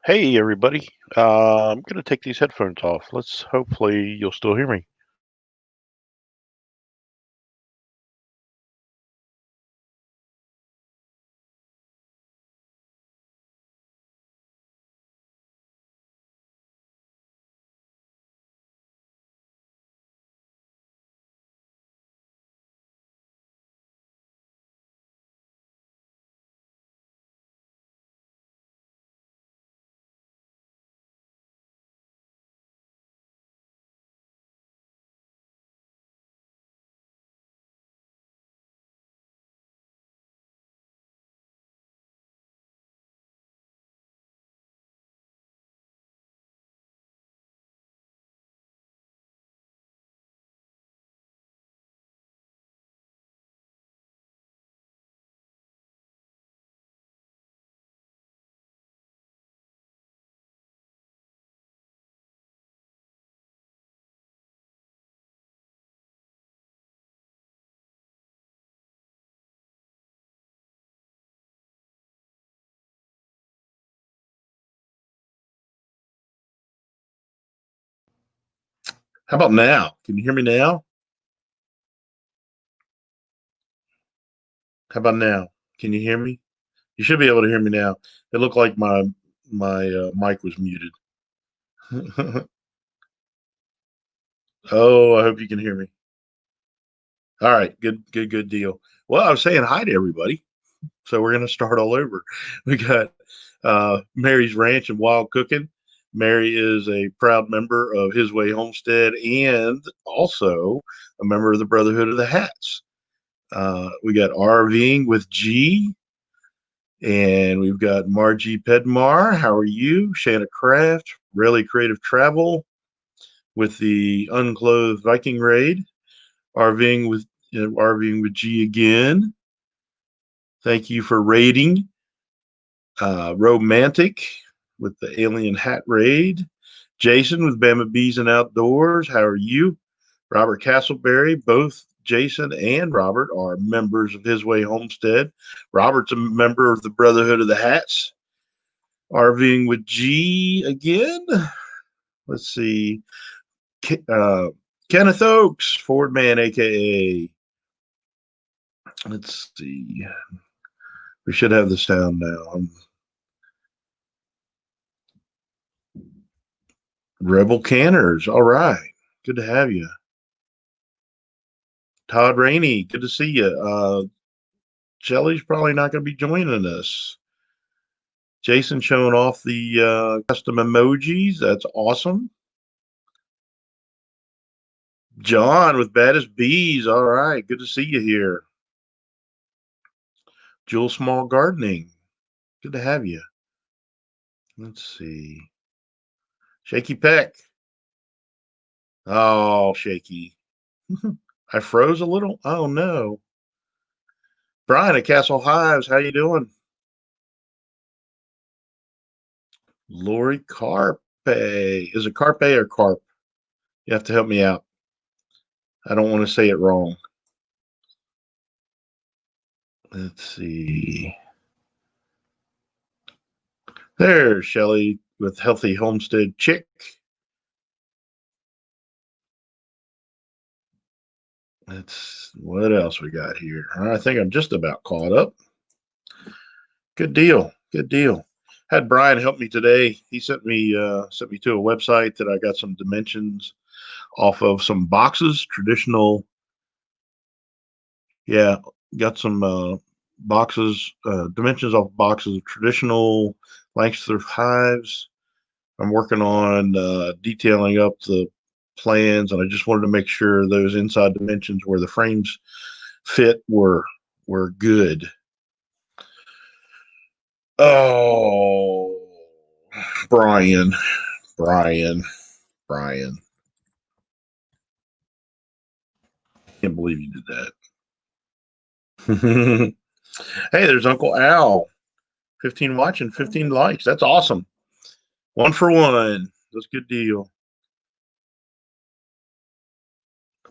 Hey everybody. I'm going to take these headphones off. Let's hopefully you'll still hear me. How about now? Can you hear me now? How about now? Can you hear me? You should be able to hear me now. It looked like my mic was muted. Oh, I hope you can hear me. All right, good deal. Well, I was saying hi to everybody, so we're going to start all over. We got Mary's Ranch and Wild Cooking. Mary is a proud member of His Way Homestead and also a member of the Brotherhood of the Hats. We got RVing with G. And we've got Margie Pedmar. How are you? Shanna Craft, Really Creative Travel with the Unclothed Viking Raid. RVing with G again. Thank you for raiding. Romantic with the Alien Hat Raid. Jason with Bama Bees and Outdoors. How are you? Robert Castleberry. Both Jason and Robert are members of His Way Homestead. Robert's a member of the Brotherhood of the Hats. RVing with G again. Let's see. Uh, Kenneth Oaks, Ford Man, aka. Let's see. We should have the sound now. Rebel Canners. All right. Good to have you. Todd Rainey. Good to see you. Shelly's probably not going to be joining us. Jason showing off the custom emojis. That's awesome. John with Baddest Bees. All right. Good to see you here. Jewel Small Gardening. Good to have you. Let's see. Shaky Peck. Oh, Shaky. I froze a little. Oh no. Brian at Castle Hives, how you doing? Lori Carpe. Is it Carpe or Carp? You have to help me out. I don't want to say it wrong. Let's see. There's Shelly with Healthy Homestead Chick. Let's what else we got here? I think I'm just about caught up. Good deal. Good deal. Had Brian help me today. He sent me to a website that I got some dimensions off of some boxes, traditional. Yeah, got some boxes, dimensions off boxes of traditional Langstroth hives. I'm working on detailing up the plans, and I just wanted to make sure those inside dimensions where the frames fit were good. Oh, Brian, Brian, Brian. Can't believe you did that. Hey, there's Uncle Al. 15 watching, 15 likes. That's awesome. One for one. That's a good deal.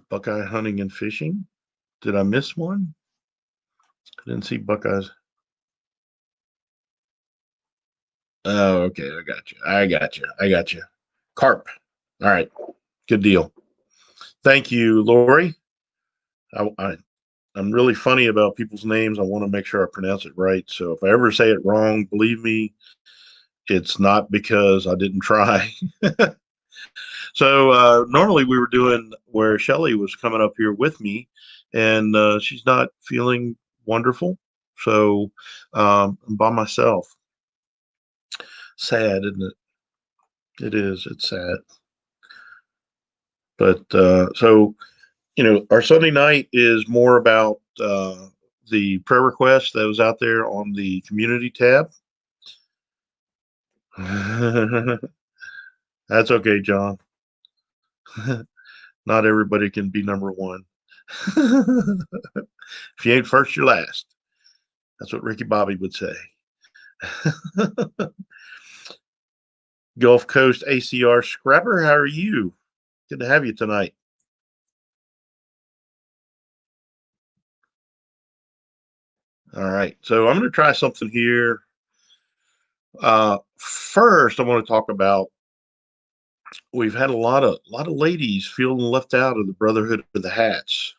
Buckeye hunting and fishing. Did I miss one? I didn't see Buckeyes. Oh, okay. I got you. I got you. I got you. Carp. All right. Good deal. Thank you, Lori. I I'm really funny about people's names. I want to make sure I pronounce it right. So if I ever say it wrong, believe me, it's not because I didn't try. So normally we were doing where Shelly was coming up here with me, and she's not feeling wonderful. So I'm by myself. Sad, isn't it? It is. It's sad. But so our Sunday night is more about the prayer request that was out there on the community tab. That's okay, John. Not everybody can be number one. If you ain't first, you're last. That's what Ricky Bobby would say. Gulf Coast ACR Scrapper, how are you? Good to have you tonight. All right, so I'm going to try something here. First, I want to talk about we've had a lot of ladies feeling left out of the Brotherhood of the Hats.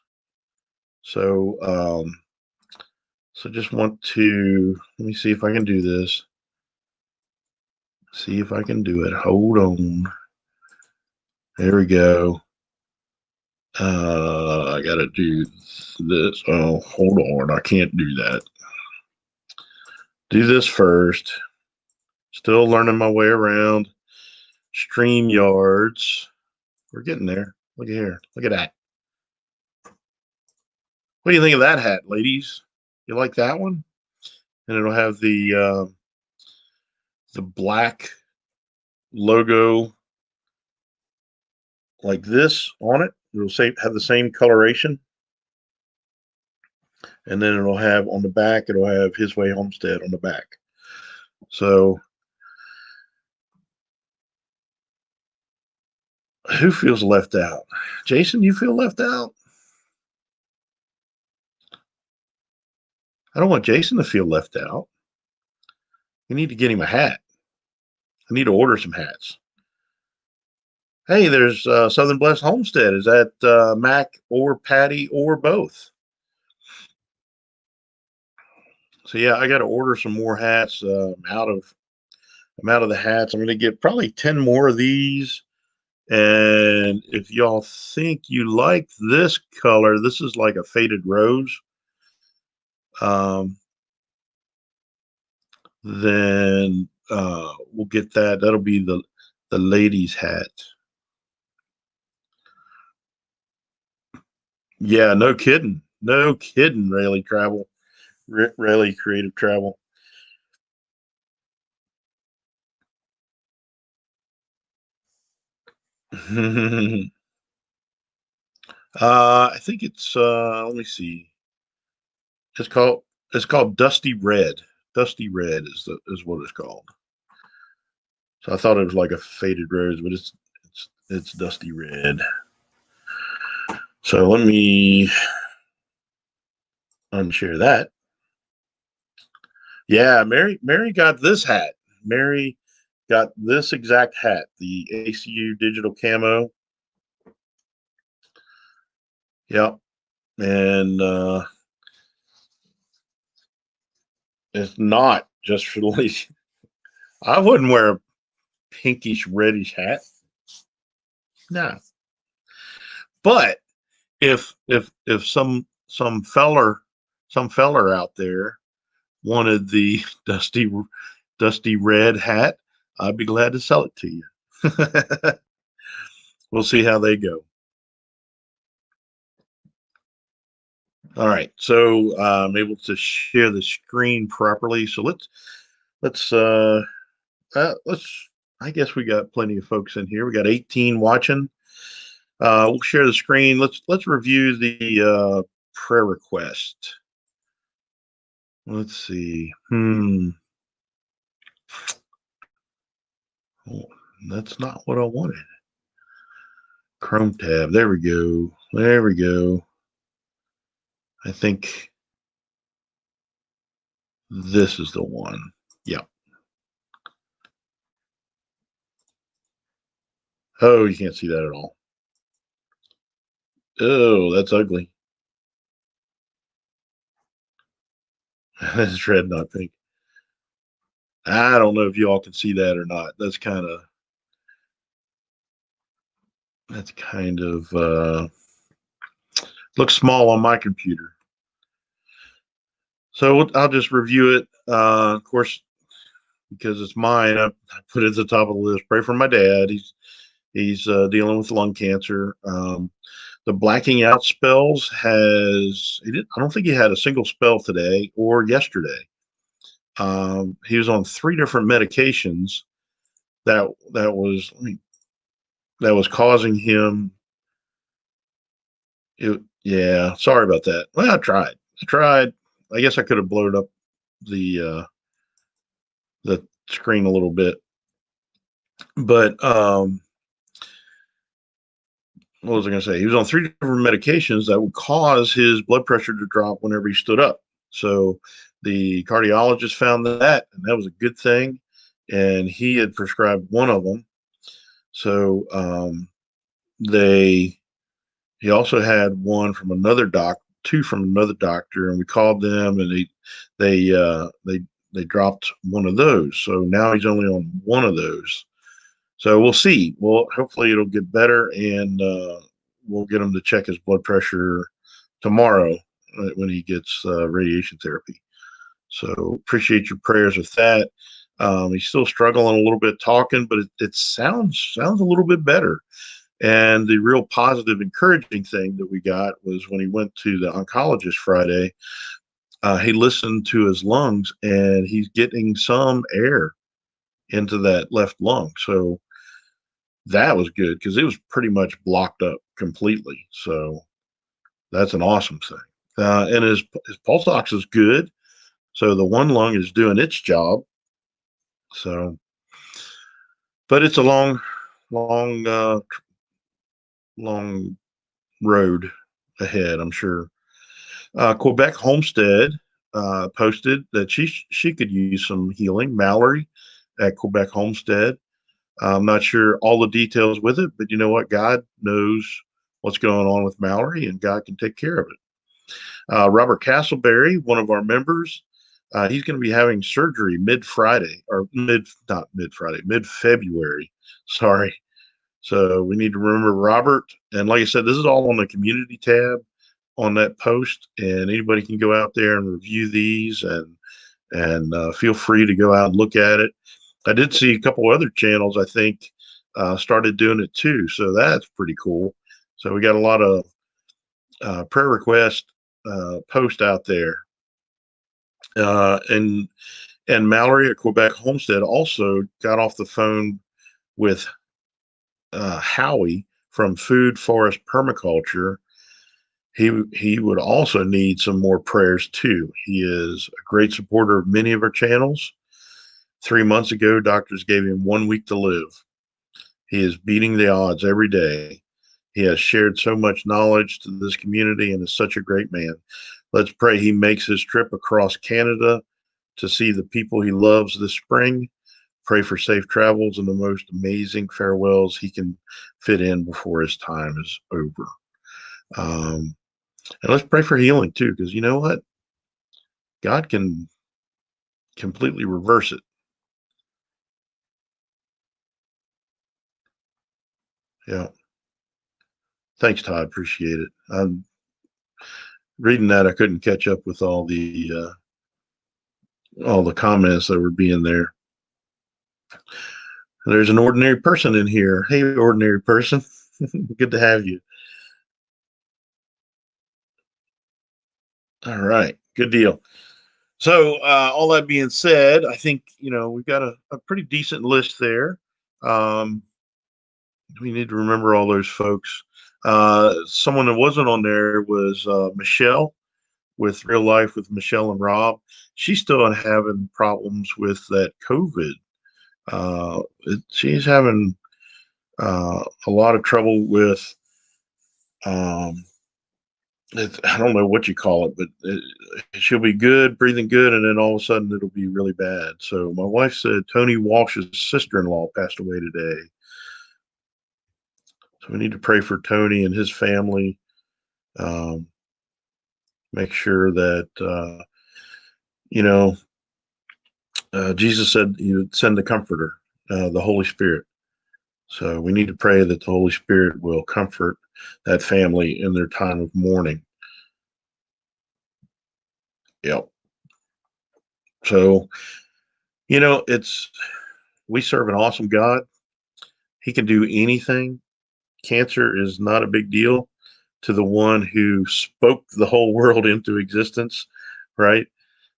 So so just want to let me see if I can do this. See if I can do it. Hold on. There we go. I gotta do this. Oh, hold on. I can't do that. Do this first. Still learning my way around. Stream yards. We're getting there. Look at here. Look at that. What do you think of that hat, ladies? You like that one? And it'll have the black logo like this on it. It'll say have the same coloration, and then it'll have on the back. It'll have His Way Homestead on the back. So, who feels left out? Jason, you feel left out? I don't want Jason to feel left out. We need to get him a hat. I need to order some hats. Hey, there's Southern Blessed Homestead. Is that Mac or Patty or both? So yeah, I got to order some more hats. I'm out of the hats. I'm going to get probably 10 more of these. And if y'all think you like this color, this is like a faded rose. Um, then we'll get that. That'll be the ladies' hat. Yeah, no kidding. No kidding, Rayleigh Travel. Rayleigh Creative Travel. I think it's let me see. It's called it's called Dusty Red. Dusty Red is what it's called. So I thought it was like a faded rose, but it's Dusty Red. So let me unshare that. Yeah, Mary got this hat. Mary got this exact hat, the ACU digital camo. Yep. And it's not just for the ladies. I wouldn't wear a pinkish reddish hat. No. But if some feller out there wanted the dusty red hat, I'd be glad to sell it to you. We'll see how they go. All right, so I'm able to share the screen properly. So let's let's. I guess we got plenty of folks in here. We got 18 watching. We'll share the screen. Let's review the prayer request. Let's see. Oh, that's not what I wanted. Chrome tab. There we go. There we go. I think this is the one. Yeah. Oh, you can't see that at all. Oh, that's ugly. That's red, not pink. I don't know if you all can see that or not. That's kind of looks small on my computer. So I'll just review it. Of course, because it's mine, I put it at the top of the list. Pray for my dad. He's dealing with lung cancer. The blacking out spells I don't think he had a single spell today or yesterday. He was on three different medications that that was that was causing him. Yeah, sorry about that. Well, I tried. I tried. I guess I could have blown up the uh, the screen a little bit, but what was I going to say? He was on three different medications that would cause his blood pressure to drop whenever he stood up. So the cardiologist found that, and that was a good thing. And he had prescribed one of them. So they he also had two from another doctor, and we called them, and they they dropped one of those. So now he's only on one of those. So we'll see. Well, hopefully it'll get better, and we'll get him to check his blood pressure tomorrow when he gets radiation therapy. So appreciate your prayers with that. He's still struggling a little bit talking, but it sounds a little bit better. And the real positive, encouraging thing that we got was when he went to the oncologist Friday. He listened to his lungs, and he's getting some air into that left lung. So that was good because it was pretty much blocked up completely. So that's an awesome thing. And his pulse ox is good. So the one lung is doing its job. So, but it's a long, long road ahead, I'm sure. Quebec Homestead posted that she could use some healing. Mallory at Quebec Homestead. I'm not sure all the details with it, but you know what? God knows what's going on with Mallory, and God can take care of it. Robert Castleberry, one of our members, he's going to be having surgery mid Friday, or not mid Friday, mid February. Sorry. So we need to remember Robert. And like I said, this is all on the community tab on that post, and anybody can go out there and review these, and feel free to go out and look at it. I did see a couple other channels, I think, started doing it too. So that's pretty cool. So we got a lot of prayer request post out there. And Mallory at Quebec Homestead also got off the phone with Howie from Food Forest Permaculture. He would also need some more prayers too. He is a great supporter of many of our channels. 3 months ago, doctors gave him 1 week to live. He is beating the odds every day. He has shared so much knowledge to this community and is such a great man. Let's pray he makes his trip across Canada to see the people he loves this spring. Pray for safe travels and the most amazing farewells he can fit in before his time is over. Um, and let's pray for healing too, because you know what? God can completely reverse it. Yeah. Thanks, Todd. Appreciate it. I'm reading that. I couldn't catch up with all the comments that were being there. There's an ordinary person in here. Hey, ordinary person. Good to have you. All right. Good deal. So, all that being said, I think, we've got a pretty decent list there. Um, we need to remember all those folks. Someone that wasn't on there was Michelle with Real Life with Michelle and Rob. She's still having problems with that COVID. She's having a lot of trouble with um, I don't know what you call it, but she'll be good, breathing good, and then all of a sudden it'll be really bad. So my wife said Tony Walsh's sister-in-law passed away today. So we need to pray for Tony and his family. Um, make sure that you know Jesus said He would send the Comforter, the Holy Spirit. So we need to pray that the Holy Spirit will comfort that family in their time of mourning. Yep. So it's we serve an awesome God. He can do anything. Cancer is not a big deal to the one who spoke the whole world into existence, right?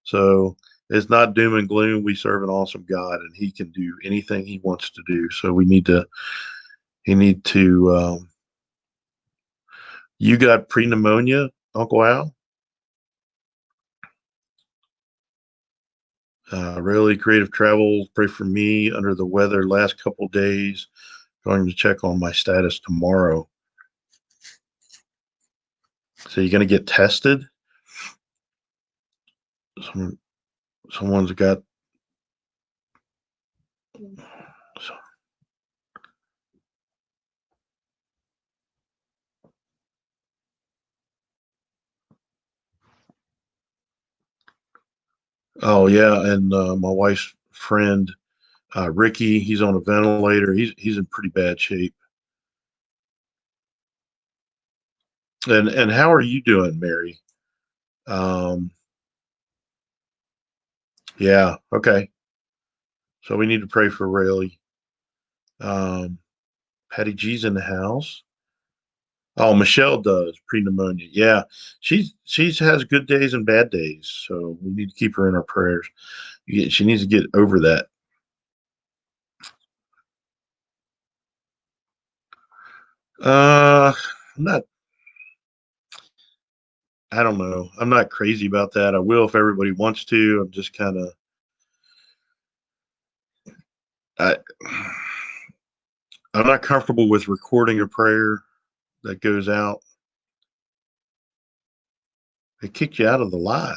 So it's not doom and gloom. We serve an awesome God, and He can do anything He wants to do. So He need to. You got pre-pneumonia, Uncle Al. Really creative travel. Pray for me. Under the weather last couple days. Going to check on my status tomorrow. So you're going to get tested. Some, someone's got. Oh yeah, and my wife's friend Ricky, he's on a ventilator. He's in pretty bad shape. And how are you doing, Mary? Um, yeah, okay. So we need to pray for Rayleigh. Um, Patty G's in the house. Oh, Michelle does pre-pneumonia. Yeah, she's has good days and bad days. So we need to keep her in our prayers. She needs to get over that. I'm not. I don't know. I'm not crazy about that. I will if everybody wants to. I'm just kind of. I. I'm not comfortable with recording a prayer that goes out. They kicked you out of the live.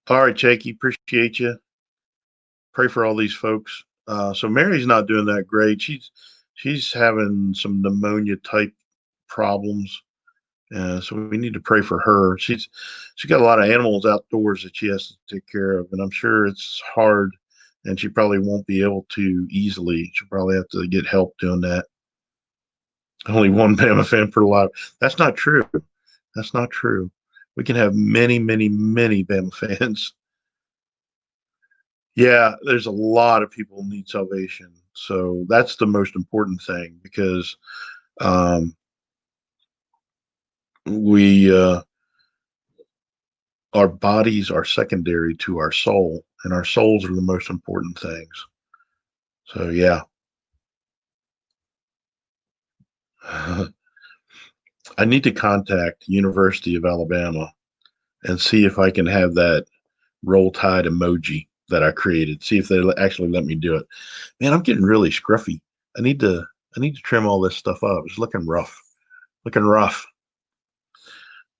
All right, Jakey, appreciate you. Pray for all these folks. So Mary's not doing that great. She's having some pneumonia type problems. So we need to pray for her. She's got a lot of animals outdoors that she has to take care of, and I'm sure it's hard. And she probably won't be able to easily. She'll probably have to get help doing that. Only one Bama fan per live. That's not true. That's not true. We can have many, many, many Bama fans. Yeah, there's a lot of people who need salvation. So that's the most important thing because um, we our bodies are secondary to our soul, and our souls are the most important things. So yeah, I need to contact University of Alabama and see if I can have that roll tide emoji that I created. See if they actually let me do it. Man, I'm getting really scruffy. I need to I need to trim all this stuff up. It's looking rough. Looking rough.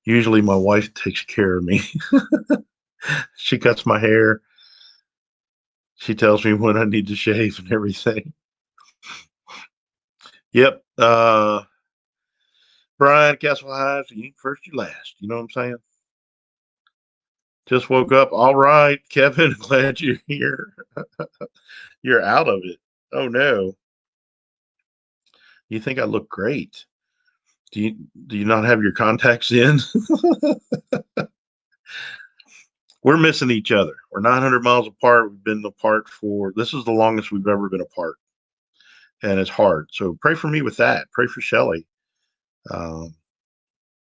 Usually my wife takes care of me. She cuts my hair. She tells me when I need to shave and everything. Yep. Brian Castle Highs, you ain't first, you last. You know what I'm saying? Just woke up. All right, Kevin, glad you're here. You're out of it. Oh no. You think I look great. Do you do you not have your contacts in? We're missing each other. We're 900 miles apart. We've been apart for this is the longest we've ever been apart, and it's hard. So pray for me with that. Pray for Shelly. Um,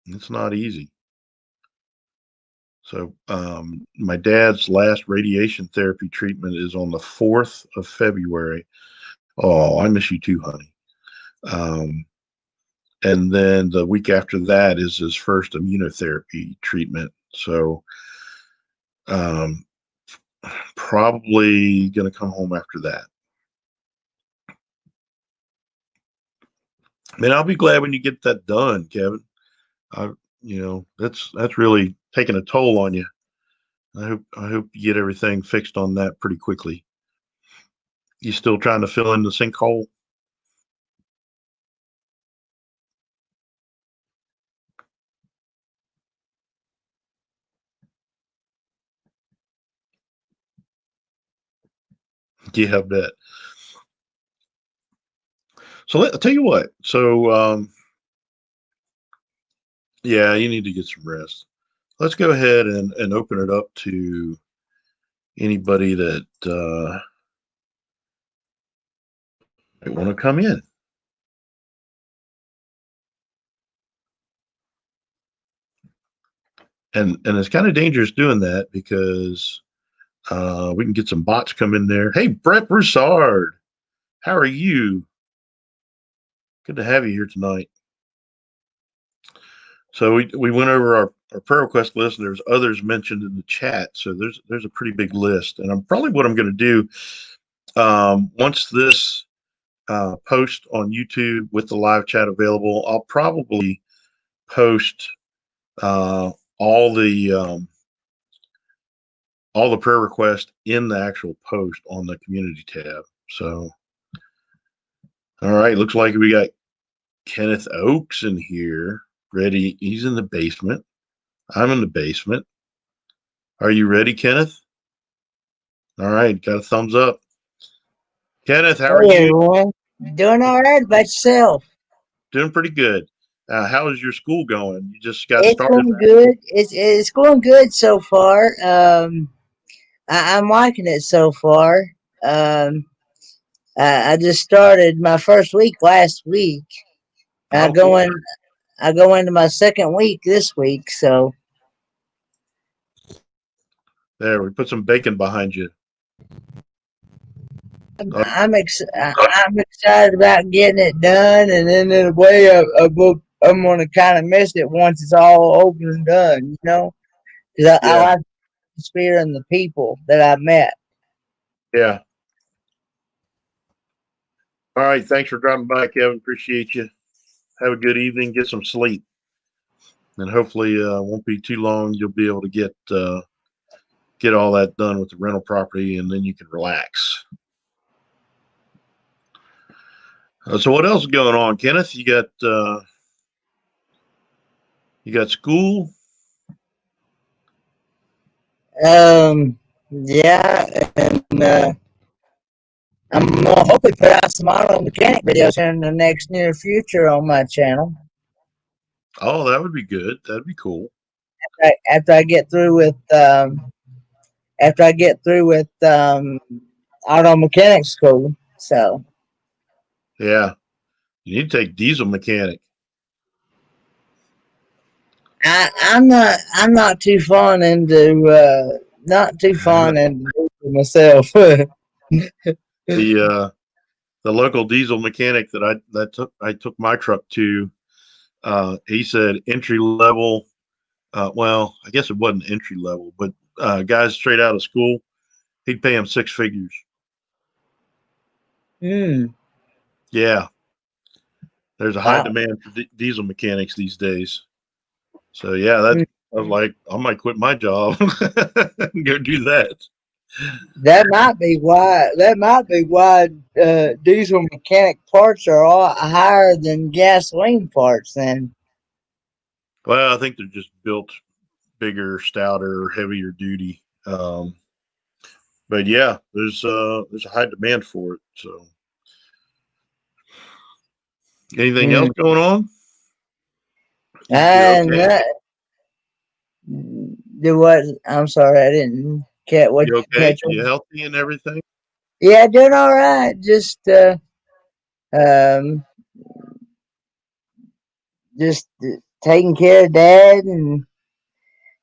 it's not easy. So my dad's last radiation therapy treatment is on the 4th of February. Oh, I miss you too, honey. Um, and then the week after that is his first immunotherapy treatment. So um, probably going to come home after that. Man, I'll be glad when you get that done, Kevin. I, that's really taking a toll on you. I hope you get everything fixed on that pretty quickly. You still trying to fill in the sinkhole? Yeah, I bet. So I'll tell you what. So yeah, you need to get some rest. Let's go ahead and open it up to anybody that might want to come in. And it's kind of dangerous doing that because we can get some bots come in there. Hey, Brett Broussard, how are you? Good to have you here tonight. So we went over our prayer request list, and there's others mentioned in the chat. So there's a pretty big list, and I'm probably what I'm going to do once this post on YouTube with the live chat available, I'll probably post uh, all the um, all the prayer requests in the actual post on the community tab. So, all right, looks like we got Kenneth Oakes in here. Ready? He's in the basement. I'm in the basement. Are you ready, Kenneth? All right, got a thumbs up. Kenneth, how are Hey you? everyone, doing all right by yourself? Doing pretty good. How is your school going? You just got It's started going back? good. It's going good so far. I'm liking it so far. Um, I just started my first week last week. I Oh, go cool. in. I go into my second week this week, so There, we put some bacon behind you. Oh, I'm excited about getting it done. And then in a way, I'm gonna kind of miss it once it's all over and done. Because I yeah, like the atmosphere and the people that I met. yeah. All right. Thanks for dropping by, Kevin. Appreciate you. Have a good evening. Get some sleep, and hopefully, won't be too long. You'll be able to get all that done with the rental property, and then you can relax. So, what else is going on, Kenneth? You got school. Yeah, and I'm gonna hopefully put out some auto mechanic videos in the next near future on my channel. Oh, that would be good. That'd be cool. After I get through with auto mechanic school, so Yeah, you need to take diesel mechanic. I'm not too fond into not too fond into myself. the the local diesel mechanic I took my truck to. He said entry level. Well, I guess it wasn't entry level, but guys straight out of school, he'd pay him six figures. Hmm. Yeah, there's a high Wow. demand for diesel mechanics these days. So yeah, that I was like, I might quit my job and go do that. That might be why diesel mechanic parts are a lot higher than gasoline parts. Then, Well, I think they're just built bigger, stouter, heavier duty. But yeah, there's a high demand for it. So anything else mm. going on? You And okay? do what? I'm sorry, I didn't You okay? catch. You healthy and everything? Yeah, doing all right. Just um, just taking care of Dad, and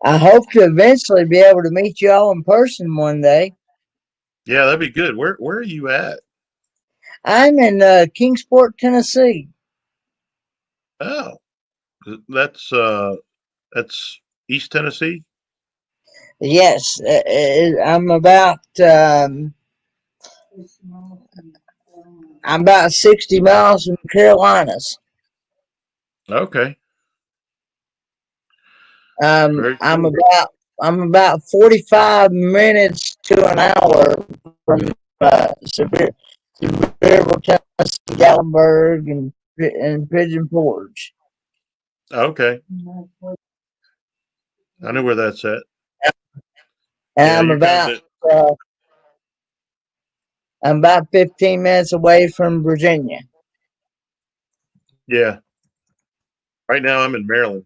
I hope to eventually be able to meet you all in person one day. Yeah, that'd be good. Where are you at? I'm in Kingsport, Tennessee. Oh, that's East Tennessee. Yes, I'm about 60 miles from Carolinas. Okay, very I'm cool. about 45 minutes to an hour from Superior. The river comes to Gallenberg and Pigeon Forge. Okay, I know where that's at. And Yeah, you're kind of uh, I'm about 15 minutes away from Virginia. yeah. Right now, I'm in Maryland.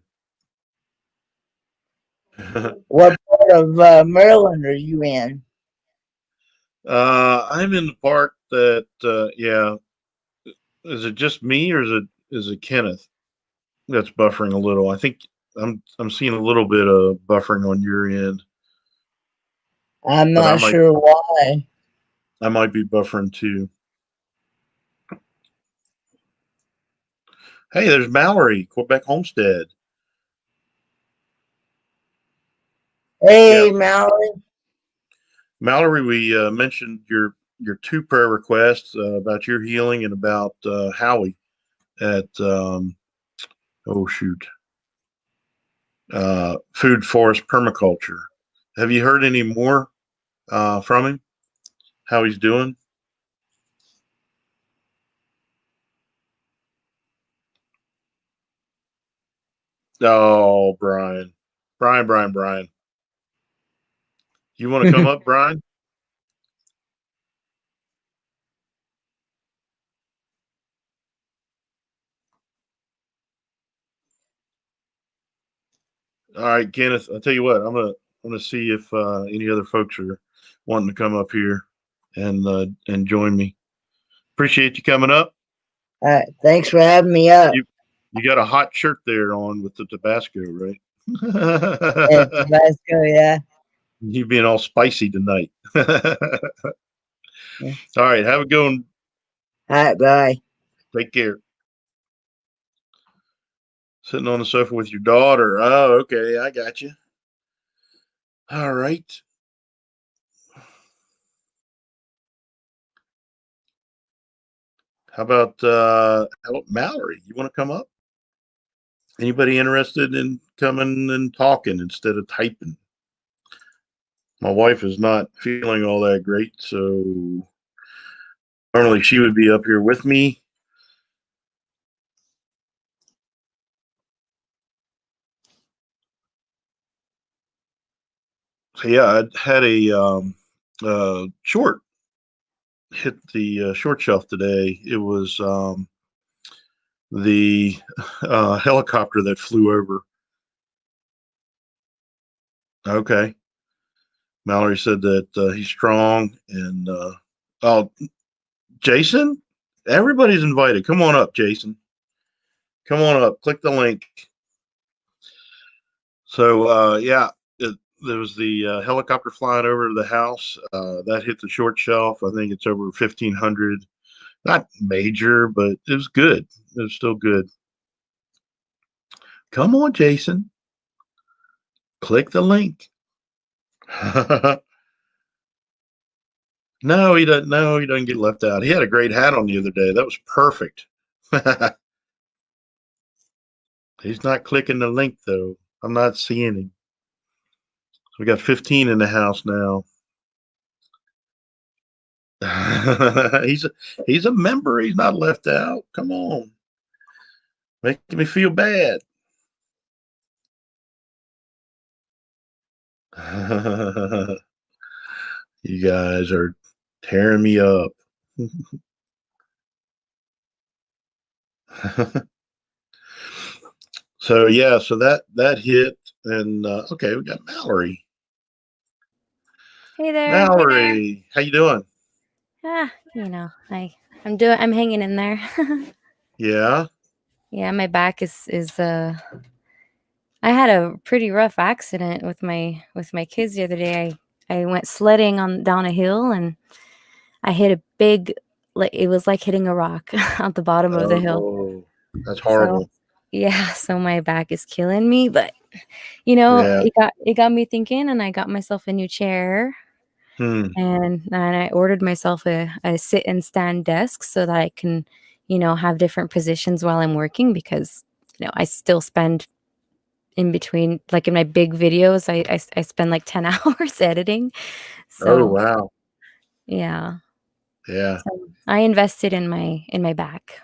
What part of Maryland are you in? I'm in the part that yeah. Is it just me or is it Kenneth that's buffering a little? I think I'm seeing a little bit of buffering on your end, I'm but I not might sure why. I might be buffering too. Hey, there's Mallory, Quebec Homestead. Yeah, Hey, Mallory. Mallory, we mentioned your two prayer requests about your healing and about Howie at oh shoot, Food Forest Permaculture. Have you heard any more from him? How he's doing? Oh, Brian. You want to come up, Brian? All right, Kenneth. I'll tell you what. I'm gonna see if any other folks are wanting to come up here and join me. Appreciate you coming up. Thanks for having me up. You got a hot shirt there on with the Tabasco, right? At Tabasco, yeah. You being all spicy tonight. All right, have a good one. All right, bye. Take care. Sitting on the sofa with your daughter. Oh, okay, I got you. All right. How about Mallory? You want to come up? Anybody interested in coming and talking instead of typing? My wife is not feeling all that great, so normally she would be up here with me. So yeah, I had a short hit the short shelf today. It was the helicopter that flew over. Okay, Mallory said that he's strong, and oh, Jason, everybody's invited. Come on up, Jason. Come on up. Click the link. So yeah, there was the helicopter flying over the house that hit the short shelf. I think it's over 1,500. Not major, but it was good. It was still good. Come on, Jason. Click the link. No, he doesn't. No, he doesn't get left out. He had a great hat on the other day. That was perfect. He's not clicking the link though. I'm not seeing him. So we got 15 in the house now. he's a, he's a member. He's not left out. Come on, making me feel bad. You guys are tearing me up. So yeah, so that hit, and okay, we got Mallory. Hey there. Mallory, how you doing? I'm hanging in there. Yeah. Yeah, my back is I had a pretty rough accident with my kids the other day. I went sledding on down a hill and I hit a big, like it was like hitting a rock at the bottom of the hill. Oh, that's So horrible. yeah, so my back is killing me, but Yeah. it got me thinking, and I got myself a new chair. Hmm. And I ordered myself a sit and stand desk so that I can, have different positions while I'm working because, I still spend in between, like in my big videos, I spend like 10 hours editing. Oh So wow. yeah. Yeah. So I invested in my back.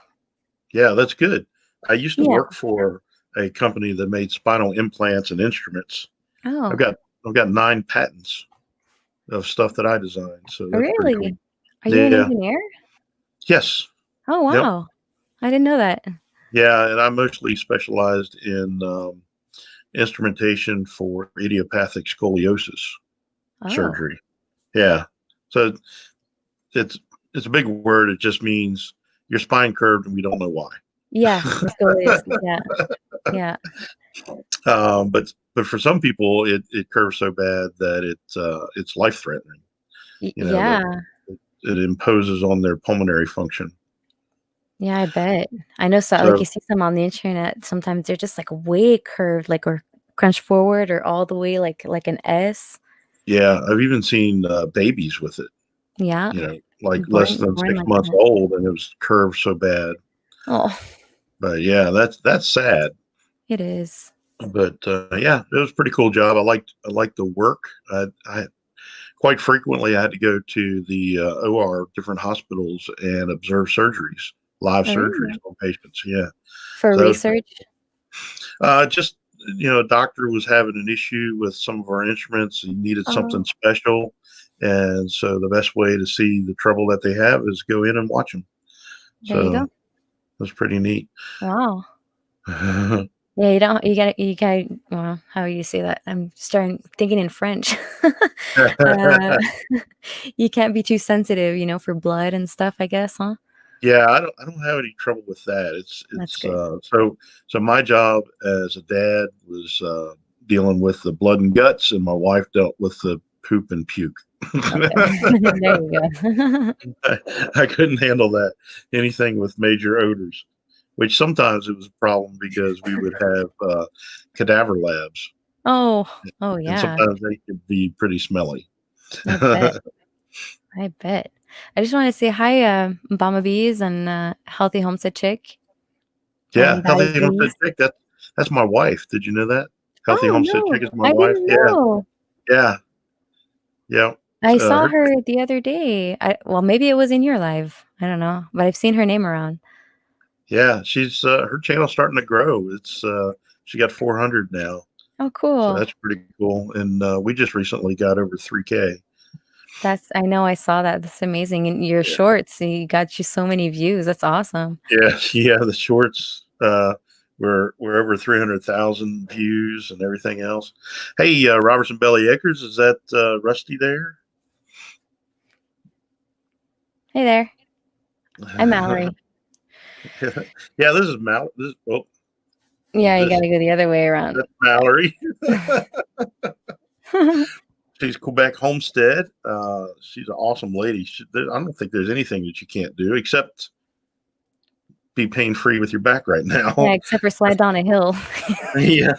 Yeah, that's good. I used to Yeah. work for a company that made spinal implants and instruments. I've Oh, got I've got 9 patents of stuff that I designed, so that's pretty cool. really? Are you an Yeah. engineer? Yes. Oh, Yep. wow. I didn't know that. Yeah, and I mostly specialized in instrumentation for idiopathic scoliosis Oh, surgery. Yeah. So it's it's a big word. It just means your spine curved and we don't know why. yeah, the scoliosis. Yeah, yeah, But for some people, it curves so bad that it's life threatening. That yeah, it imposes on their pulmonary function. yeah. I bet. I know. So, like, you So see some on the internet. Sometimes they're just like way curved, like or crunched forward, or all the way like an S. yeah, I've even seen babies with it. Yeah, Like less born than born six like months that. old, and it was curved so bad. Oh, But yeah, that's sad. it is. But yeah, it was a pretty cool job. I liked the work. I quite frequently I had to go to the OR, different hospitals, and observe surgeries, live Oh, surgeries really? on patients. Yeah, For so that was pretty. research. Just a doctor was having an issue with some of our instruments. He needed something Oh, special, and so the best way to see the trouble that they have is go in and watch them. there you So go. that's pretty neat. Wow. Yeah, you don't. You got. Well, how do you say that? I'm starting thinking in French. uh, you can't be too sensitive, for blood and stuff. I guess, huh? Yeah, I don't have any trouble with that. It's That's it's good. so my job as a dad was dealing with the blood and guts, and my wife dealt with the poop and puke. Okay, there you go. I couldn't handle that anything with major odors, which sometimes it was a problem because we would have cadaver labs, Oh, oh and yeah. sometimes they could be pretty smelly. I bet. I bet. I just want to say hi, Mama Bees and Healthy Homestead Chick Yeah, and Daddy's healthy homestead Bees. chick. That's my wife. Did you know that? Healthy Oh homestead chick no, is my I wife. didn't Yeah, know. yeah, yeah. I saw Her, her the other day. Well, maybe it was in your live. I don't know, but I've seen her name around. yeah. She's her channel's starting to grow. It's she got 400 now, Oh, so cool. that's pretty cool. And we just recently got over 3K. I know I saw that. That's amazing. And your Yeah, shorts, you got you so many views. That's awesome. yeah, yeah. The shorts we're over 300,000 views and everything else. Hey, Robertson Belly Acres, is that Rusty there? Hey there. I'm Mallory. Yeah, this is Mal. Yeah, you This gotta go the other way around. that's Mallory. She's Quebec Homestead. She's an awesome lady. I don't think there's anything that you can't do except be pain free with your back right Yeah, now. except for slide down a hill. Yeah.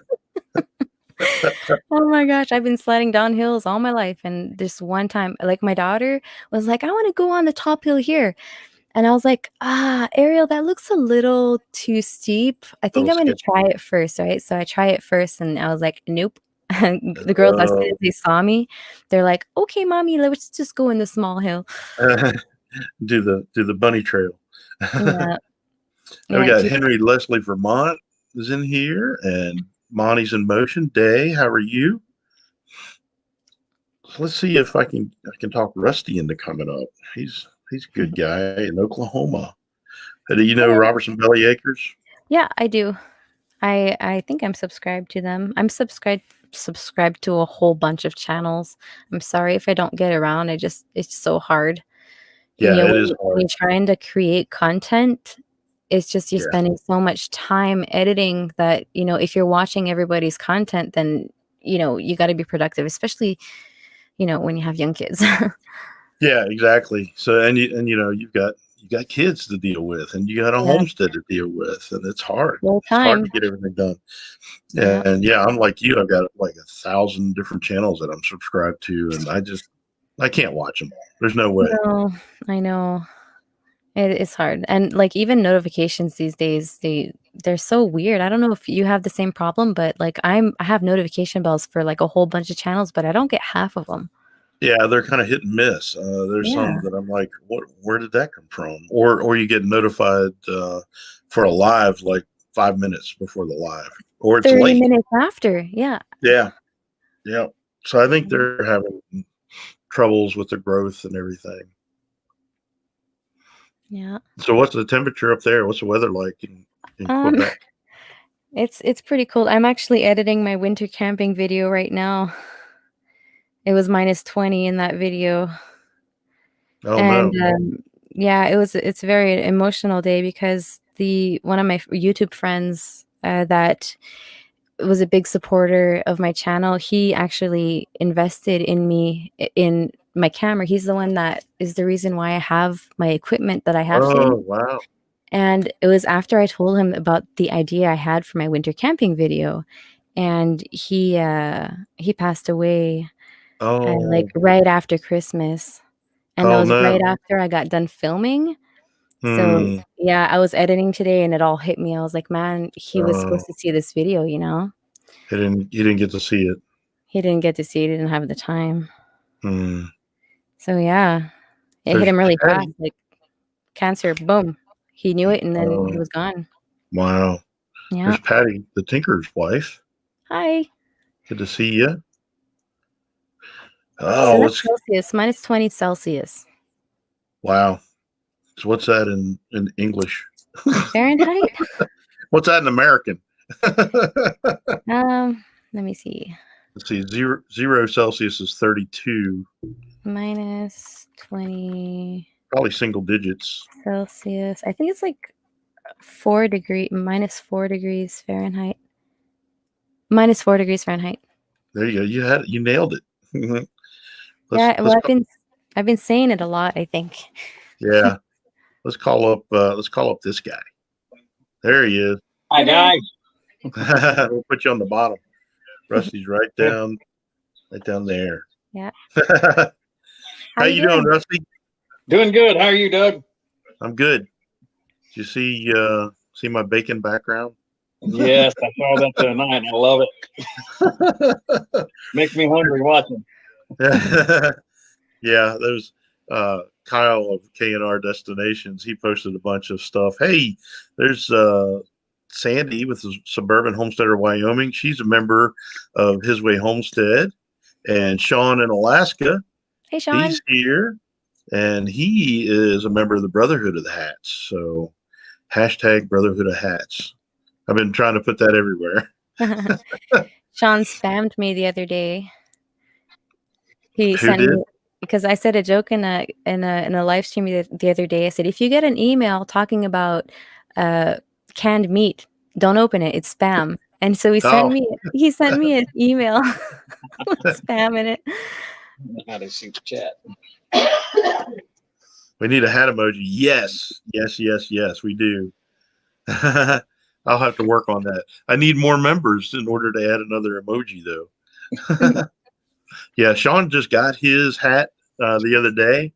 Oh my gosh, I've been sliding down hills all my life, and this one time, like, my daughter was like, "I wanna go on the top hill here." And I was like, Ariel, that looks a little too steep. I think Little I'm gonna sketchy. try it first, right?" So I try it first, and I was like, "Nope." And the girls, as soon Uh, as they saw me, they're like, "Okay, mommy, let's just go in the small hill." do the bunny trail. Yeah, We yeah, got keep Henry Leslie Vermont is in here, and Monty's in motion. Day, how are you? So let's see if I can talk Rusty into coming up. He's a good guy in Oklahoma. Do you know Hello. Robertson Belly Acres? Yeah, I do. I think I'm subscribed to them. I'm subscribed to a whole bunch of channels. I'm sorry if I don't get around. It's so hard. Yeah, it is When hard. you're trying to create content, it's just you're Yeah, spending so much time editing that, if you're watching everybody's content, then, you got to be productive, especially, when you have young kids. yeah, exactly. So you've got kids to deal with, and you got a Yeah, homestead to deal with, and it's hard. full It's hard to time. get everything done. Yeah. And yeah, I'm like you. I've got like 1,000 different channels that I'm subscribed to, and I can't watch them all. There's no way. No, I know. It's hard. And like even notifications these days, they're so weird. I don't know if you have the same problem, but like I have notification bells for like a whole bunch of channels, but I don't get half of them. Yeah, they're kind of hit and miss. There's Yeah, some that I'm like, what? Where did that come from? Or you get notified for a live like 5 minutes before the live, or it's 30 late. minutes after. Yeah. Yeah, yeah. So I think they're having troubles with the growth and everything. Yeah. So what's the temperature up there? What's the weather like in Um, Quebec? it's pretty cold. I'm actually editing my winter camping video right now. It was -20 in that video. Oh And no. yeah, it's a very emotional day because the one of my YouTube friends that was a big supporter of my channel, he actually invested in me in my camera. He's the one that is the reason why I have my equipment that I have today. Oh wow. And it was after I told him about the idea I had for my winter camping video, and he passed away like Oh. right after Christmas. And that Oh was right no. after I got done filming. So, Hmm. yeah, I was editing today and it all hit me. I was like, "Man, he was Oh, supposed to see this video, you know?" you didn't get to see it. He didn't get to see it, he didn't have the time. Hmm. So, yeah, it hit There's him really fast, Patty. like cancer, boom. He knew it and then he Oh was gone. wow. Yeah. There's Patty, the tinker's wife. Hi. Good to see you. So Oh, that's it's Celsius, -20 Celsius. wow. So what's that in English? In Fahrenheit? What's that in American? Let me see. Let's see. Zero Celsius is 32. -20 Probably single digits. Celsius. I think it's like -4 degrees Fahrenheit. -4 degrees Fahrenheit. There you go. You had it. You nailed it. let's Yeah, well, let's I've been saying it a lot, I think. yeah. Let's call up this guy. There he is. Hi guys. We'll put you on the bottom. Rusty's right down there. Yeah. How you doing, Rusty? Doing good. How are you, Doug? I'm good. Did you see my bacon background? Yes, I saw that tonight. I love it. Makes me hungry watching. Yeah, there's Kyle of K&R Destinations. He posted a bunch of stuff. Hey, there's Sandy with the Suburban Homesteader Wyoming. She's a member of His Way Homestead. And Sean in Alaska, Hey, Sean. he's here. And he is a member of the Brotherhood of the Hats. So hashtag Brotherhood of Hats. I've been trying to put that everywhere. Sean spammed me the other day. He Who sent did? me because I said a joke in a live stream the other day. I said, if you get an email talking about canned meat, don't open it. It's spam. And so he sent Oh, me an email with spam in it. How to see the chat. we need a hat emoji. Yes, yes, yes, yes, we do. I'll have to work on that. I need more members in order to add another emoji, though. Yeah, Sean just got his hat the other day,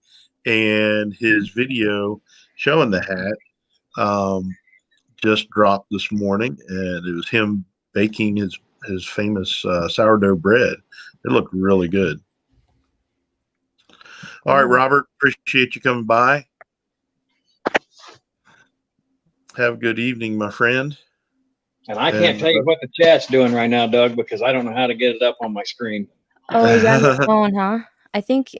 and his video showing the hat just dropped this morning, and it was him baking his famous sourdough bread. It looked really good. All right, Robert, appreciate you coming by. Have a good evening, my friend. And I can't tell you what the chat's doing right now, Doug, because I don't know how to get it up on my screen. Oh, you're on your phone, huh? I think,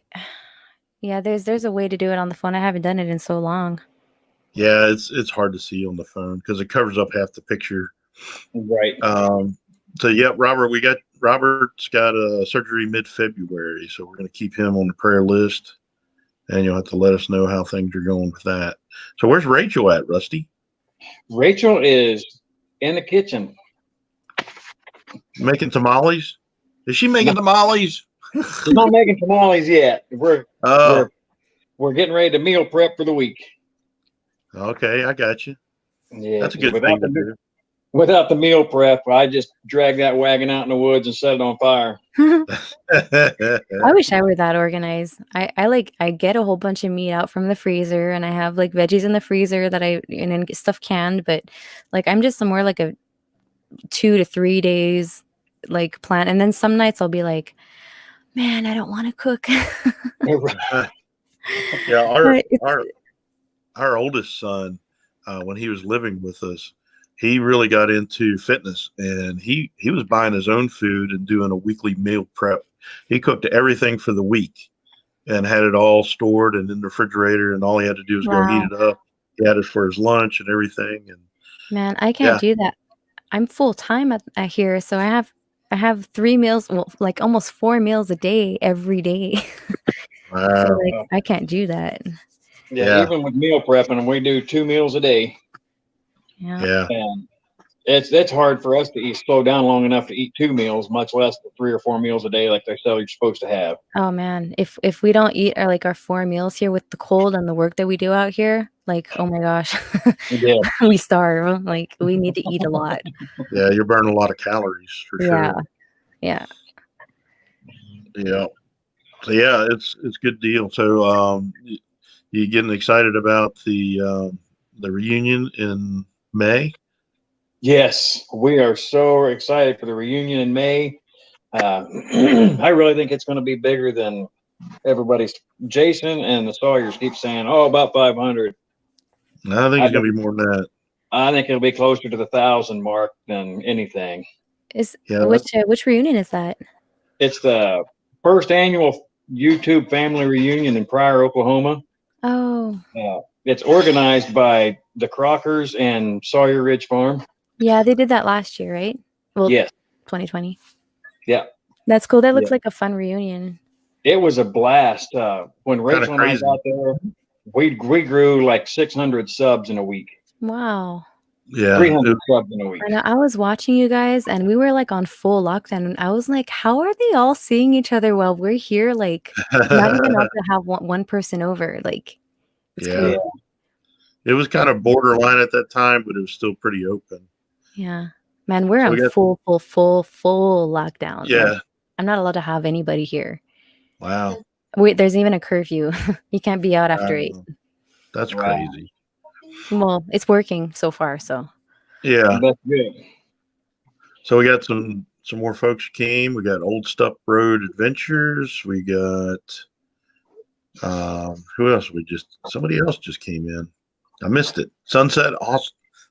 yeah, there's a way to do it on the phone. I haven't done it in so long. Yeah, it's hard to see on the phone because it covers up half the picture. Right. So yeah, Robert's got a surgery mid-February, so we're going to keep him on the prayer list, and you'll have to let us know how things are going with that. So where's Rachel at, Rusty? Rachel is in the kitchen. Making tamales? Is she making tamales? She's not making tamales yet. We're getting ready to meal prep for the week. Okay, I got you. Yeah, that's a good thing to do. Without the meal prep, I just drag that wagon out in the woods and set it on fire. I wish I were that organized. I get a whole bunch of meat out from the freezer, and I have like veggies in the freezer that and then get stuff canned. But like I'm just more like a 2 to 3 days like plan, and then some nights I'll be like, Man, I don't want to cook. Yeah, But it's our oldest son, when he was living with us, he really got into fitness, and he was buying his own food and doing a weekly meal prep. He cooked everything for the week and had it all stored and in the refrigerator, and all he had to do was go heat wow. it up. He had it for his lunch and everything, and Man, I can't yeah, do that. I'm full time at here, so I have 3 meals, well, like almost 4 meals a day every day. So wow, like I can't do that. Yeah, yeah, even with meal prepping, we do 2 meals a day, Yeah. yeah, and it's hard for us to slow down long enough to eat 2 meals, much less the 3 or 4 meals a day like they say you're supposed to have. Oh man, if we don't eat our 4 meals here with the cold and the work that we do out here, like oh my gosh, Yeah, we starve. Like we need to eat a lot. yeah. You're burning a lot of calories for Yeah, sure. yeah. Yeah. So yeah, it's a good deal. So you getting excited about the reunion in May? yes, we are so excited for the reunion in May. I really think it's going to be bigger than everybody's. Jason and the Sawyers keep saying, "Oh, about 500." I think I it's gonna think be more than that. I think it'll be closer to the 1,000 mark than anything. Is Yeah, which reunion is that? It's the first annual YouTube family reunion in Pryor, Oklahoma. Oh, It's organized by the Crockers and Sawyer Ridge Farm. yeah, they did that last year, right? Well, Yes, 2020. yeah, That's cool. That yeah. looks like a fun reunion. It was a blast. When kind of Rachel and I crazy. got there, we grew like 600 subs in a week, Wow. Yeah, 300 subs in a week. I know. I was watching you guys, and we were like on full lockdown. And I was like, how are they all seeing each other while we're here? Like, not even allowed to have one person over. Like, it's yeah. crazy. It was kind of borderline at that time, but it was still pretty open. Yeah. Man, we're So on we got full lockdown. Like, yeah. I'm not allowed to have anybody here. Wow, Wait, there's even a curfew. You can't be out after 8. that's Wow. crazy. Well, it's working so far, so. Yeah. That's good. So we got some more folks came. We got Old Stuff Road Adventures. We got who else? Somebody else just came in. I missed it. Sunset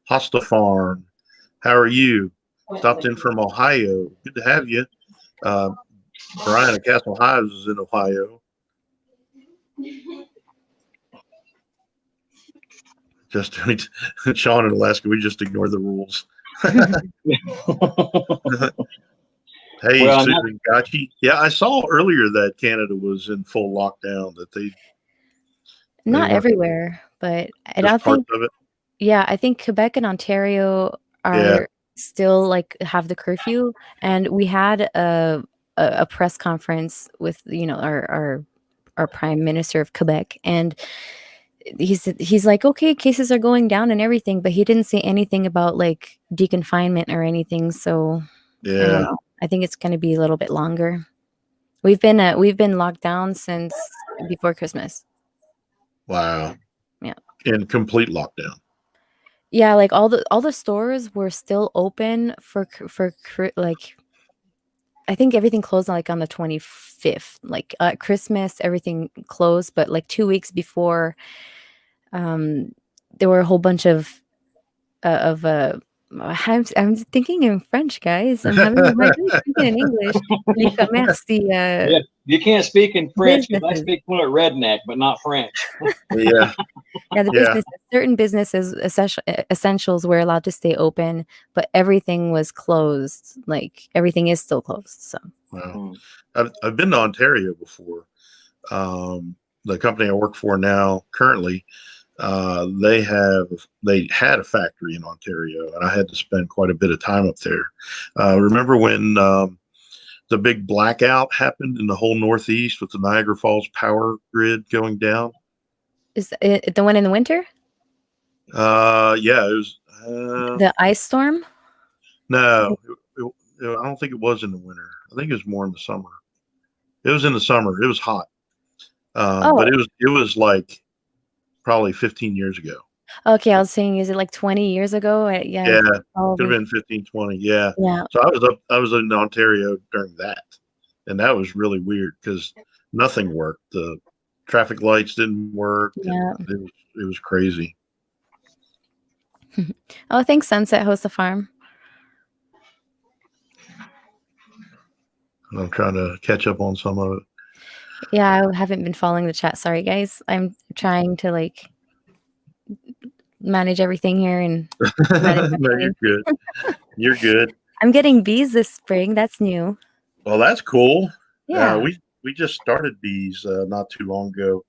Hosta Farm. How are you? Stopped in from Ohio. Good to have you. Brian at Castle Hives is in Ohio. Just Sean in Alaska. We just ignore the rules. Hey, Well, Susan Gotchi. Yeah, I saw earlier that Canada was in full lockdown. That they Not weren't everywhere, but I just don't parts think, of it. yeah, I think Quebec and Ontario Yeah, are still like have the curfew. And we had a press conference with, our prime minister of Quebec, and he's like, okay, cases are going down and everything, but he didn't say anything about like deconfinement or anything. So I don't yeah. know. I think it's going to be a little bit longer. We've been locked down since before Christmas. Wow. Yeah. In complete lockdown. Yeah, like all the stores were still open like I think everything closed like on the 25th. Like Christmas, everything closed, but like 2 weeks before, there were a whole bunch I'm thinking in French, guys. I'm having a hard time speaking in English. Les commerces, yeah, you can't speak in French because I businesses. speak fluent redneck, but not French. Yeah, Yeah, the yeah. certain businesses, essentials were allowed to stay open, but everything was closed. Like everything is still closed. So, Wow. I've been to Ontario before. The company I work for now, currently, they had a factory in Ontario, and I had to spend quite a bit of time up there. Remember when the big blackout happened in the whole Northeast with the Niagara Falls power grid going down? is it the one in the winter? Yeah, it was. The ice storm? No, I don't think it was in the winter. I think it was more in the summer. It was in the summer. It was hot, but Oh, it was like probably 15 years ago. okay. I was saying, is it like 20 years ago? Yeah, Yeah, could have probably. been 15, 20. Yeah. Yeah. So I was in Ontario during that. and that was really weird because nothing worked. The traffic lights didn't work, and Yeah. it was crazy. Oh, thanks, Sunset Host the Farm. I'm trying to catch up on some of it. Yeah, I haven't been following the chat. Sorry, guys. I'm trying to like manage everything here and manage my No, brain. you're good. You're good. I'm getting bees this spring. That's new. Well, that's cool. Yeah. We just started bees not too long ago.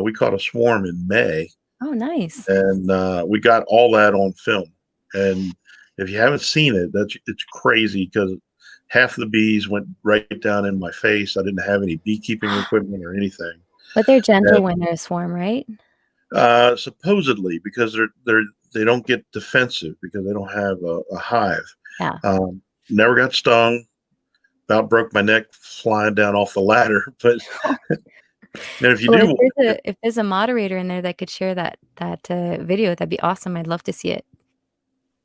We caught a swarm in May, Oh, nice. and we got all that on film. And if you haven't seen it, it's crazy because half the bees went right down in my face. I didn't have any beekeeping equipment or anything. But they're gentle And, when they're a swarm, right? supposedly, because they don't get defensive because they don't have a hive. Yeah. Never got stung. About broke my neck flying down off the ladder. But and if you Well, do, if there's a moderator in there that could share that video, that'd be awesome. I'd love to see it.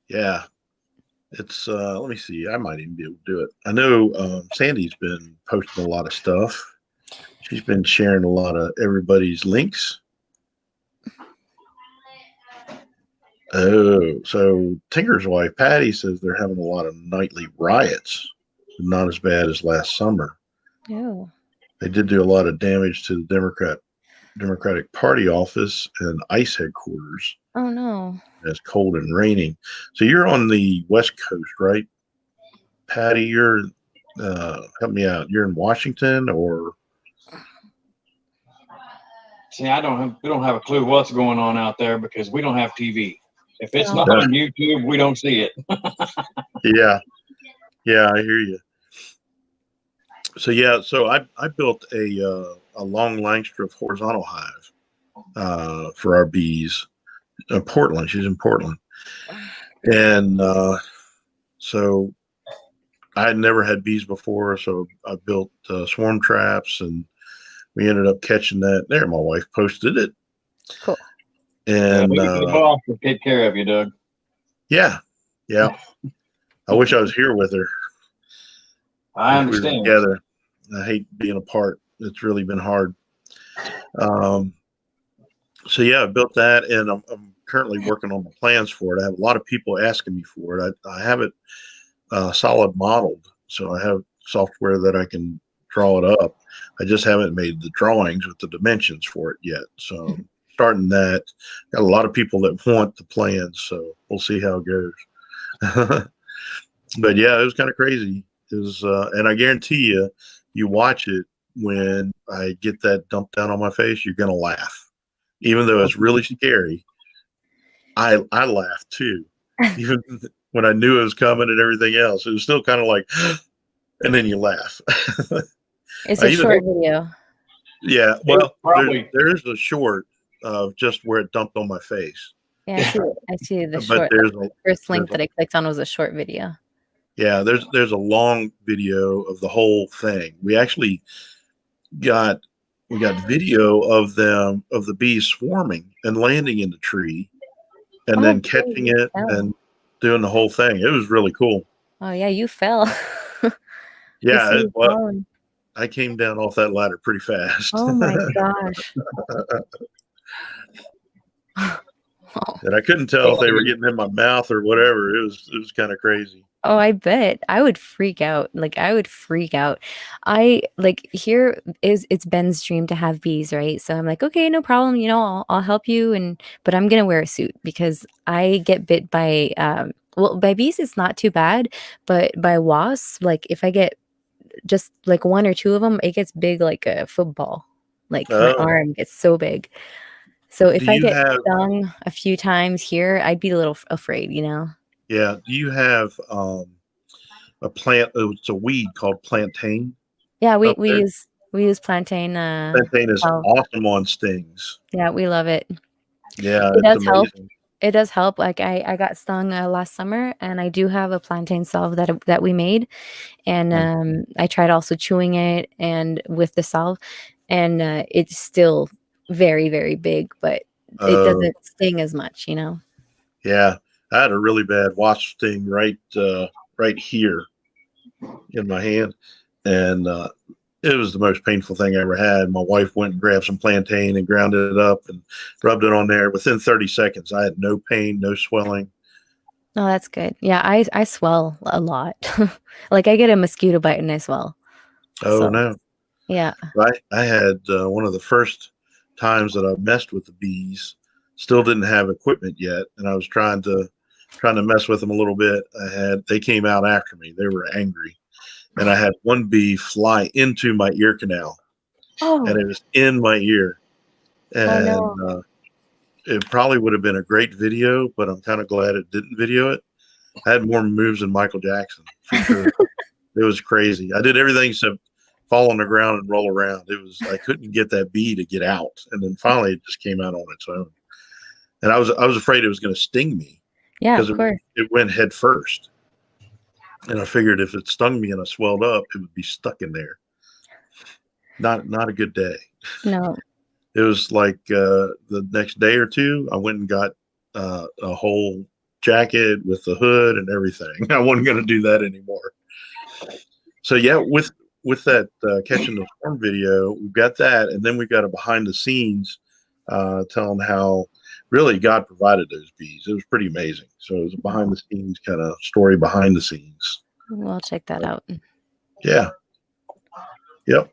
yeah, it's let me see. I might even be able to do it. I know Sandy's been posting a lot of stuff. She's been sharing a lot of everybody's links. Oh, so Tinker's wife Patty says they're having a lot of nightly riots, not as bad as last summer. Oh. They did do a lot of damage to the Democratic Party office and ICE headquarters. Oh no. It's cold and raining. So you're on the West Coast, right? Patty, you're help me out. You're in Washington, or See, we don't have a clue what's going on out there because we don't have TV. If it's not Yeah. on YouTube, we don't see it. yeah, I hear you. So I built a long Langstroth horizontal hive for our bees. Portland, she's in Portland, and so I had never had bees before, so I built swarm traps, and we ended up catching that. There, my wife posted it. Cool. And The boss will take care of you, Doug. yeah. I wish I was here with her. I Wish we were understand. together. I hate being apart. It's really been hard. So yeah, I built that, and I'm currently working on the plans for it. I have a lot of people asking me for it. I have it solid modeled, so I have software that I can draw it up. I just haven't made the drawings with the dimensions for it yet. So starting that, got a lot of people that want the plans, so we'll see how it goes. But yeah, it was kind of crazy. It was, and I guarantee you, you watch it when I get that dumped down on my face, you're gonna laugh, even though it's really scary. I laughed too, even when I knew it was coming and everything else. It was still kind of like, and then you laugh. It's a short video. Yeah, well, probably there's a short of just where it dumped on my face. Yeah, I see the But short. there's The first link that I clicked on was a short video. Yeah, there's a long video of the whole thing. We actually got video of the bees swarming and landing in the tree, and then catching it and doing the whole thing. It was really cool. Oh yeah, you fell. Yeah, I came down off that ladder pretty fast. Oh my gosh. And I couldn't tell if they were getting in my mouth or whatever. It was kind of crazy. Oh, I bet. I would freak out. I would freak out. It's Ben's dream to have bees, right? So I'm like, okay, no problem. I'll help you. But I'm going to wear a suit because I get bit by, by bees, it's not too bad, but by wasps, if I get just one or two of them, it gets big like a football. My arm gets so big. So if I get stung a few times here, I'd be a little afraid, Yeah. Do you have a plant? It's a weed called plantain. Yeah, we use plantain. Plantain is awesome on stings. Yeah, we love it. Yeah, it does amazing. help. It does help. I got stung last summer, and I do have a plantain salve that we made, and I tried also chewing it and with the salve, and it's still very, very big, but it doesn't sting as much, Yeah, I had a really bad wasp sting right here in my hand, and it was the most painful thing I ever had. My wife went and grabbed some plantain and ground it up and rubbed it on there. Within 30 seconds, I had no pain, no swelling. Oh, that's good. Yeah, I swell a lot. Like I get a mosquito bite and I swell. Oh, So no. yeah. I had one of the first times that I messed with the bees. Still didn't have equipment yet, and I was trying to mess with them a little bit. They came out after me. They were angry, and I had one bee fly into my ear canal, and Oh, it was in my ear. oh And no. it probably would have been a great video, but I'm kind of glad it didn't video it. I had more moves than Michael Jackson for sure. It was crazy. I did everything except fall on the ground and roll around. I couldn't get that bee to get out, and then finally it just came out on its own. And I was afraid it was going to sting me Yeah, because of course. it went head first, and I figured if it stung me and I swelled up, it would be stuck in there. Not a good day. No. It was like the next day or two, I went and got a whole jacket with the hood and everything. I wasn't going to do that anymore. So yeah, with that catching the storm video, we've got that, and then we've got a behind the scenes telling how really God provided those bees. It was pretty amazing. So it was a behind the scenes kind of story behind the scenes. We'll check that out. Yeah. Yep.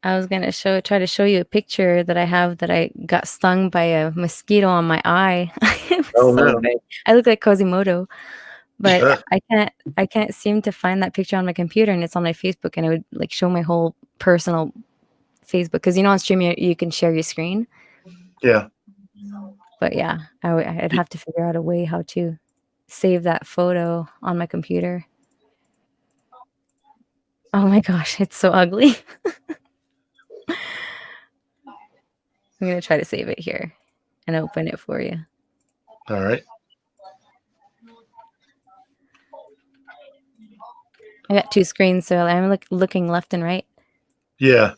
I was gonna try to show you a picture that I have that I got stung by a mosquito on my eye. It was Oh so no. big. I look like Quasimodo, but I can't seem to find that picture on my computer, and it's on my Facebook, and it would like show my whole personal Facebook because on stream you can share your screen. Yeah. But yeah, I'd have to figure out a way how to save that photo on my computer. Oh my gosh, it's so ugly. I'm gonna try to save it here and open it for you. All right. I got two screens, so I'm looking left and right. Yeah.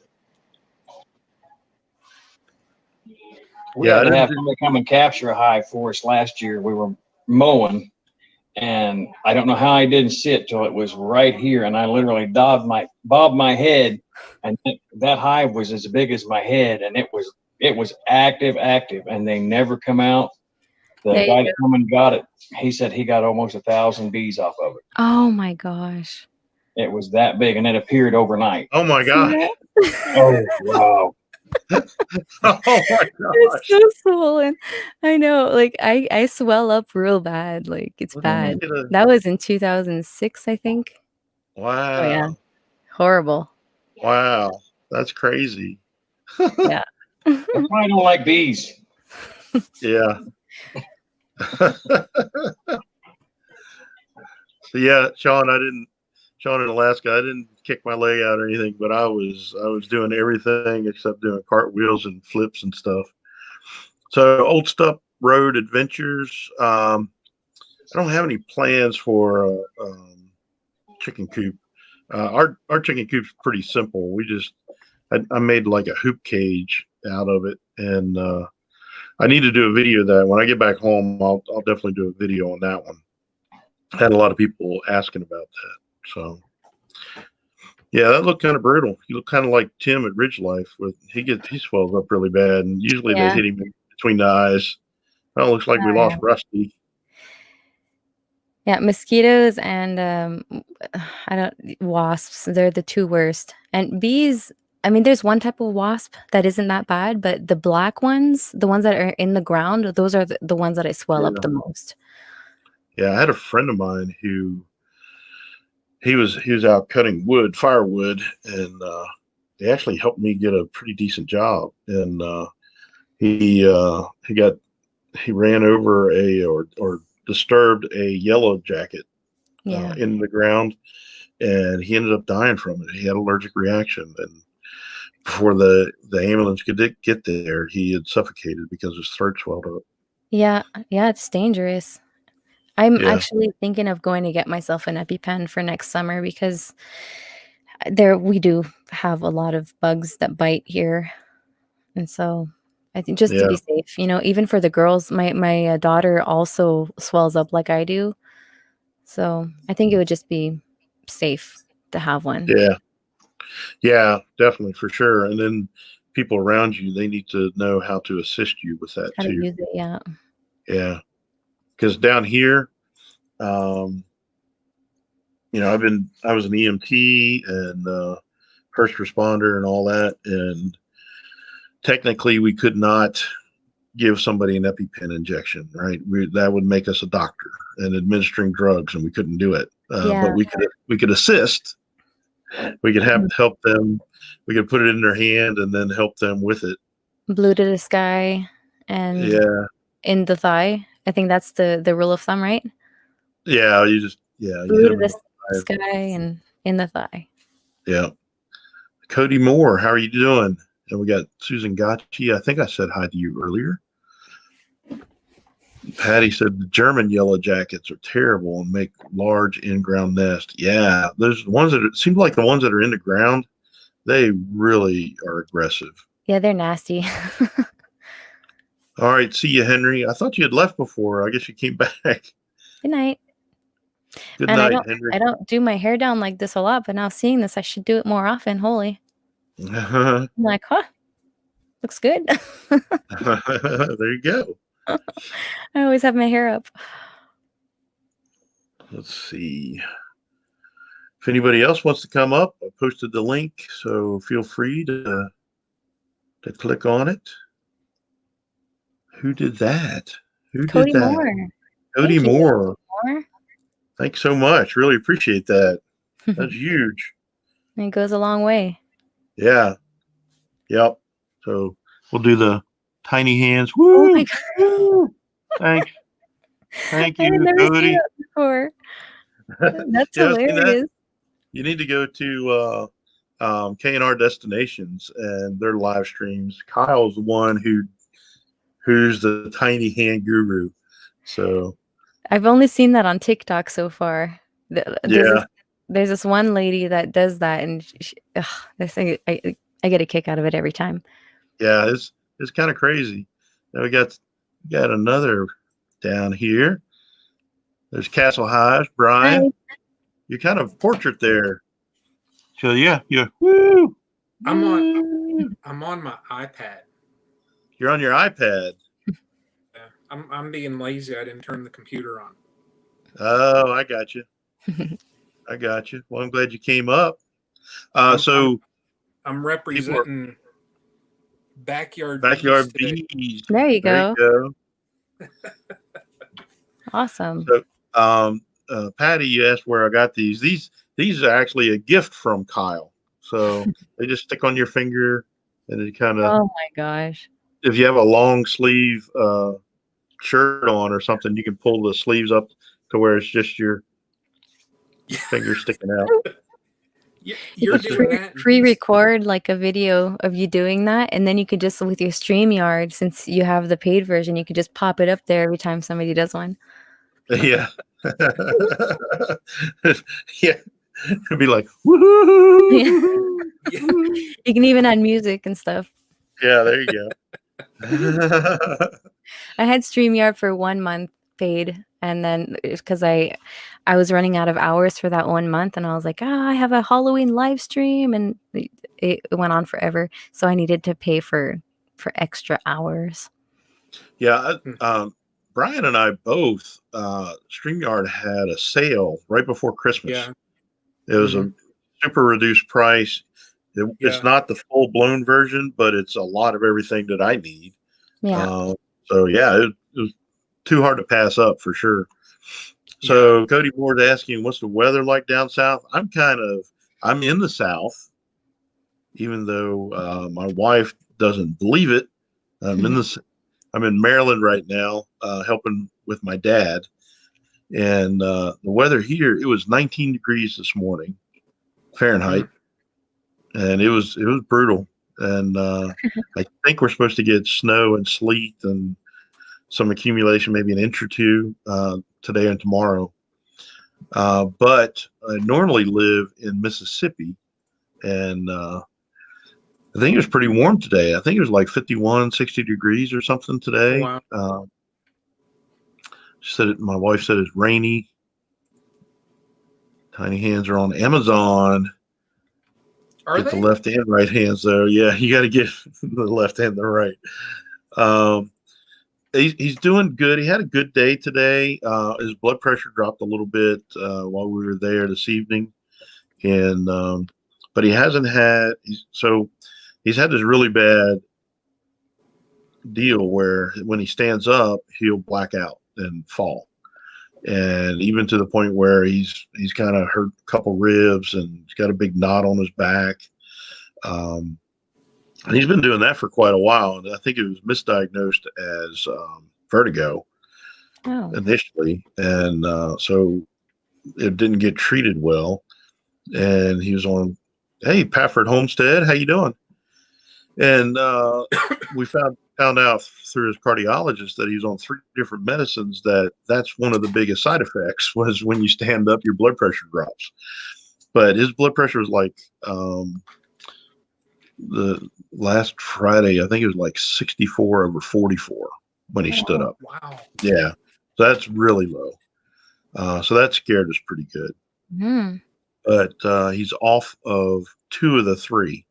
We had to have somebody come and capture a hive for us last year. We were mowing, and I don't know how I didn't see it till it was right here, and I literally bobbed my head, and that hive was as big as my head, and it was active, and they never come out. The guy that come and got it, he said he got almost 1,000 bees off of it. Oh my gosh! It was that big, and it appeared overnight. Oh my gosh! Oh wow! Oh my gosh! It's so swollen. I know. Like I swell up real bad. Like it's bad. That was in 2006, I think. Wow. Oh yeah. Horrible. Wow. That's crazy. Yeah. That's why I don't like bees. Yeah. So yeah, Sean in Alaska, I didn't kick my leg out or anything, but I was doing everything except doing cartwheels and flips and stuff. So Old Stuff Road Adventures. I don't have any plans for chicken coop. Our chicken coop's pretty simple. I made like a hoop cage out of it, and I need to do a video of that. When I get back home, I'll definitely do a video on that one. I had a lot of people asking about that. So yeah, that looked kind of brutal. He looked kind of like Tim at Ridge Life. He swells up really bad, and usually they hit him between the eyes. Well, it looks like we lost Rusty. Yeah, mosquitoes and wasps. They're the two worst. And bees. I mean, there's one type of wasp that isn't that bad, but the black ones, the ones that are in the ground, those are the ones that I swell up the most. Yeah, I had a friend of mine who he was out cutting firewood, and they actually helped me get a pretty decent job. And he ran over or disturbed a yellow jacket in the ground, and he ended up dying from it. He had an allergic reaction, and before the ambulance could get there, he had suffocated because his throat swelled up. Yeah, it's dangerous. I'm actually thinking of going to get myself an EpiPen for next summer because we do have a lot of bugs that bite here, and so I think just to be safe, even for the girls, my daughter also swells up like I do, so I think it would just be safe to have one. Yeah, Yeah, definitely for sure. And then people around you, they need to know how to assist you with that How to too. use it? Yeah. Yeah, because down here, um, I was an EMT and first responder and all that, and technically we could not give somebody an EpiPen injection, right? That would make us a doctor and administering drugs, and we couldn't do it. Yeah. But we could assist. We could help them. We could put it in their hand and then help them with it. Blue to the sky and Yeah, in the thigh. I think that's the rule of thumb, right? yeah. You Blue hit to them in the the eye. sky and in the thigh. Yeah. Cody Moore, how are you doing? And we got Susan Gotchi. I think I said hi to you earlier. Patty said the German yellow jackets are terrible and make large in-ground nests. Yeah, there's ones that it seems like the ones that are in the ground, they really are aggressive. Yeah, they're nasty. All right, see you, Henry. I thought you had left before. I guess you came back. Good night. Good And night, Henry. I don't do my hair down like this a lot, but now seeing this, I should do it more often. Holy. I'm like, huh, looks good. There you go. I always have my hair up. Let's see. If anybody else wants to come up, I posted the link, so feel free to click on it. Who did that? Who Cody did that? Moore. Cody Thank you, Moore. Moore. Thanks so much. Really appreciate that. That's huge. It goes a long way. Yeah. Yep. So we'll do the tiny hands. Oh Woo! my God. Woo! Thanks. Thank I had you, never seen Cody. that before. That's You ever seen that? hilarious. You need to go to K&R Destinations and their live streams. Kyle's the one who's the tiny hand guru. So I've only seen that on TikTok so far. yeah, There's this one lady that does that, and this thing, I get a kick out of it every time. yeah, it's kind of crazy. Now we got another down here. There's Castle Highs, Brian. Hi. You're kind of portrait there. So yeah, woo. I'm Woo. on my iPad. You're on your iPad. Yeah, I'm being lazy. I didn't turn the computer on. Oh, I got you. I got you. Well, I'm glad you came up. I'm representing backyard backyard bees today. bees. There you go. There you go. Awesome. So, Patty, you asked where I got these. These are actually a gift from Kyle. So they just stick on your finger, and it kind of. Oh my gosh. If you have a long sleeve shirt on or something, you can pull the sleeves up to where it's just your finger sticking out. You're doing that. Pre-record like a video of you doing that, and then you could just with your StreamYard, since you have the paid version, you could just pop it up there every time somebody does one. Yeah. Yeah. It'd be like, woohoo! Yeah. You can even add music and stuff. Yeah, there you go. I had StreamYard for 1 month paid, and then because I was running out of hours for that 1 month, and I was like, I have a Halloween live stream, and it went on forever, so I needed to pay for extra hours. Yeah, Brian and I both, StreamYard had a sale right before Christmas. Yeah. It was a super reduced price. It's not the full blown version, but it's a lot of everything that I need. Yeah. So yeah, it was too hard to pass up for sure. So Cody Moore's asking, what's the weather like down south? I'm in the south, even though my wife doesn't believe it. I'm in Maryland right now, helping with my dad. And the weather here, it was 19 degrees this morning, Fahrenheit, and it was brutal. And I think we're supposed to get snow and sleet and some accumulation, maybe an inch or two today and tomorrow. But I normally live in Mississippi, and I think it was pretty warm today. I think it was like 51, 60 degrees or something today. Wow. My wife said it's rainy. Tiny hands are on Amazon. Are get the they? left and right hands though. Yeah, you got to get the left and the right. Um, he's doing good. He had a good day today. His blood pressure dropped a little bit while we were there this evening, and but he hasn't had. He's had this really bad deal where when he stands up, he'll black out and fall, and even to the point where he's kind of hurt a couple ribs and he's got a big knot on his back. Um, and he's been doing that for quite a while, and I think it was misdiagnosed as vertigo Oh. initially, and so it didn't get treated well. And he was on, hey, Pafford Homestead, how you doing? And we found out through his cardiologist that he's on 3 different medicines. That's one of the biggest side effects was when you stand up, your blood pressure drops. But his blood pressure was like the last Friday, I think it was like 64/44 when he stood up. Wow. Yeah, so that's really low. So that scared us pretty good. Mm. But he's off of 2 of the 3,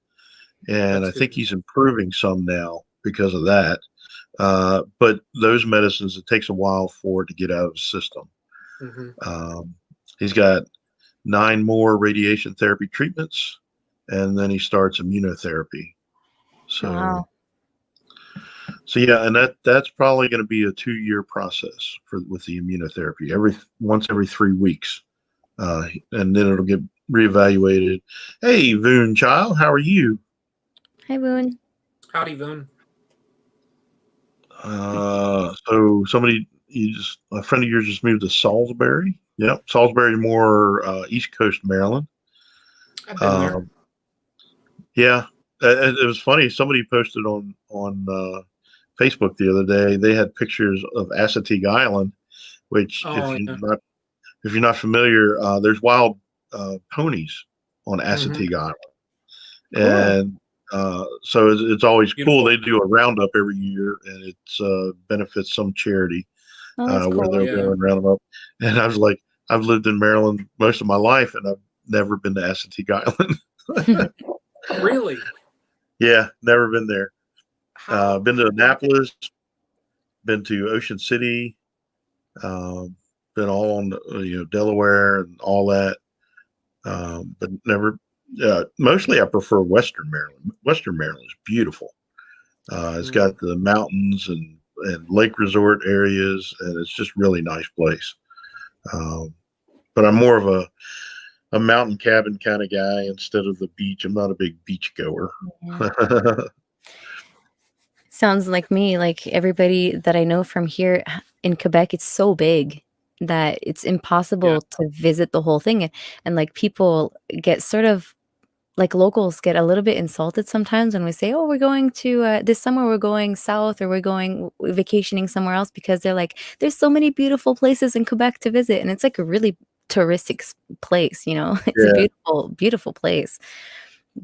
and That's I think good. he's improving some now because of that. But those medicines, it takes a while for it to get out of the system. He's got 9 more radiation therapy treatments, and then he starts immunotherapy. So, Wow. so yeah, and that's probably going to be a 2-year process with the immunotherapy once every 3 weeks, and then it'll get reevaluated. Hey, Voon Child, how are you? Hi, Boone. Howdy, Voon. So a friend of yours just moved to Salisbury. Yep, Salisbury, more East Coast Maryland. I've been there. Yeah, it was funny. Somebody posted on Facebook the other day. They had pictures of Assateague Island, which Oh, if you're not familiar, there's wild ponies on Assateague Island, Cool. and so it's always Beautiful. cool. They do a roundup every year, and it benefits some charity Oh, that's where cool. they'll go and round them up. And I was like, I've lived in Maryland most of my life, and I've never been to Assateague Island. Really? Yeah, never been there. How? Been to Annapolis, been to Ocean City, been all on Delaware and all that, but never. Mostly, I prefer Western Maryland. Western Maryland is beautiful. It's got the mountains and lake resort areas, and it's just really nice place. But I'm more of a mountain cabin kind of guy instead of the beach. I'm not a big beach goer. Yeah. Sounds like me. Like everybody that I know from here in Quebec, it's so big that it's impossible to visit the whole thing. And like people get sort of like locals get a little bit insulted sometimes when we say, "Oh, we're going to this summer. We're going south, or we're going vacationing somewhere else," because they're like, "There's so many beautiful places in Quebec to visit," and it's like a really touristic place. It's a Yeah, beautiful, beautiful place.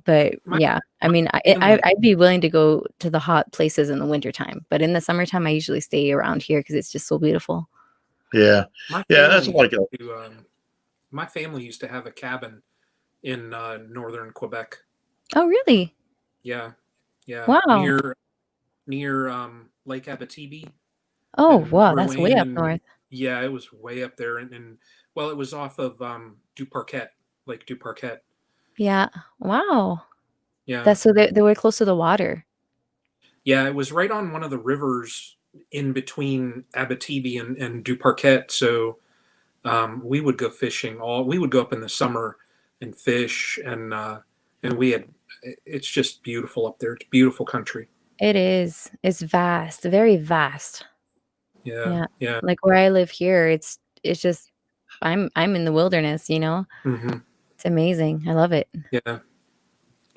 But My, yeah, I my mean, family. I'd be willing to go to the hot places in the wintertime, but in the summertime, I usually stay around here because it's just so beautiful. yeah, My yeah. That's family like used to, my family used to have a cabin in northern Quebec. Oh, really? Yeah, Wow. near Lake Abitibi, Oh, and wow, that's way up Rouen. north. Yeah, it was way up there, and well, it was off of Duparquet, Lake Duparquet. Yeah. Wow. Yeah, That's so they were close to the water. yeah, it was right on one of the rivers in between Abitibi and Duparquet. So we would go fishing. We would go up in the summer and fish, and we had. It's just beautiful up there. It's beautiful country. It is. It's vast, very vast. Yeah, Yeah. yeah. Like where I live here, it's just I'm in the wilderness, Hmm. It's amazing. I love it. Yeah, Yeah,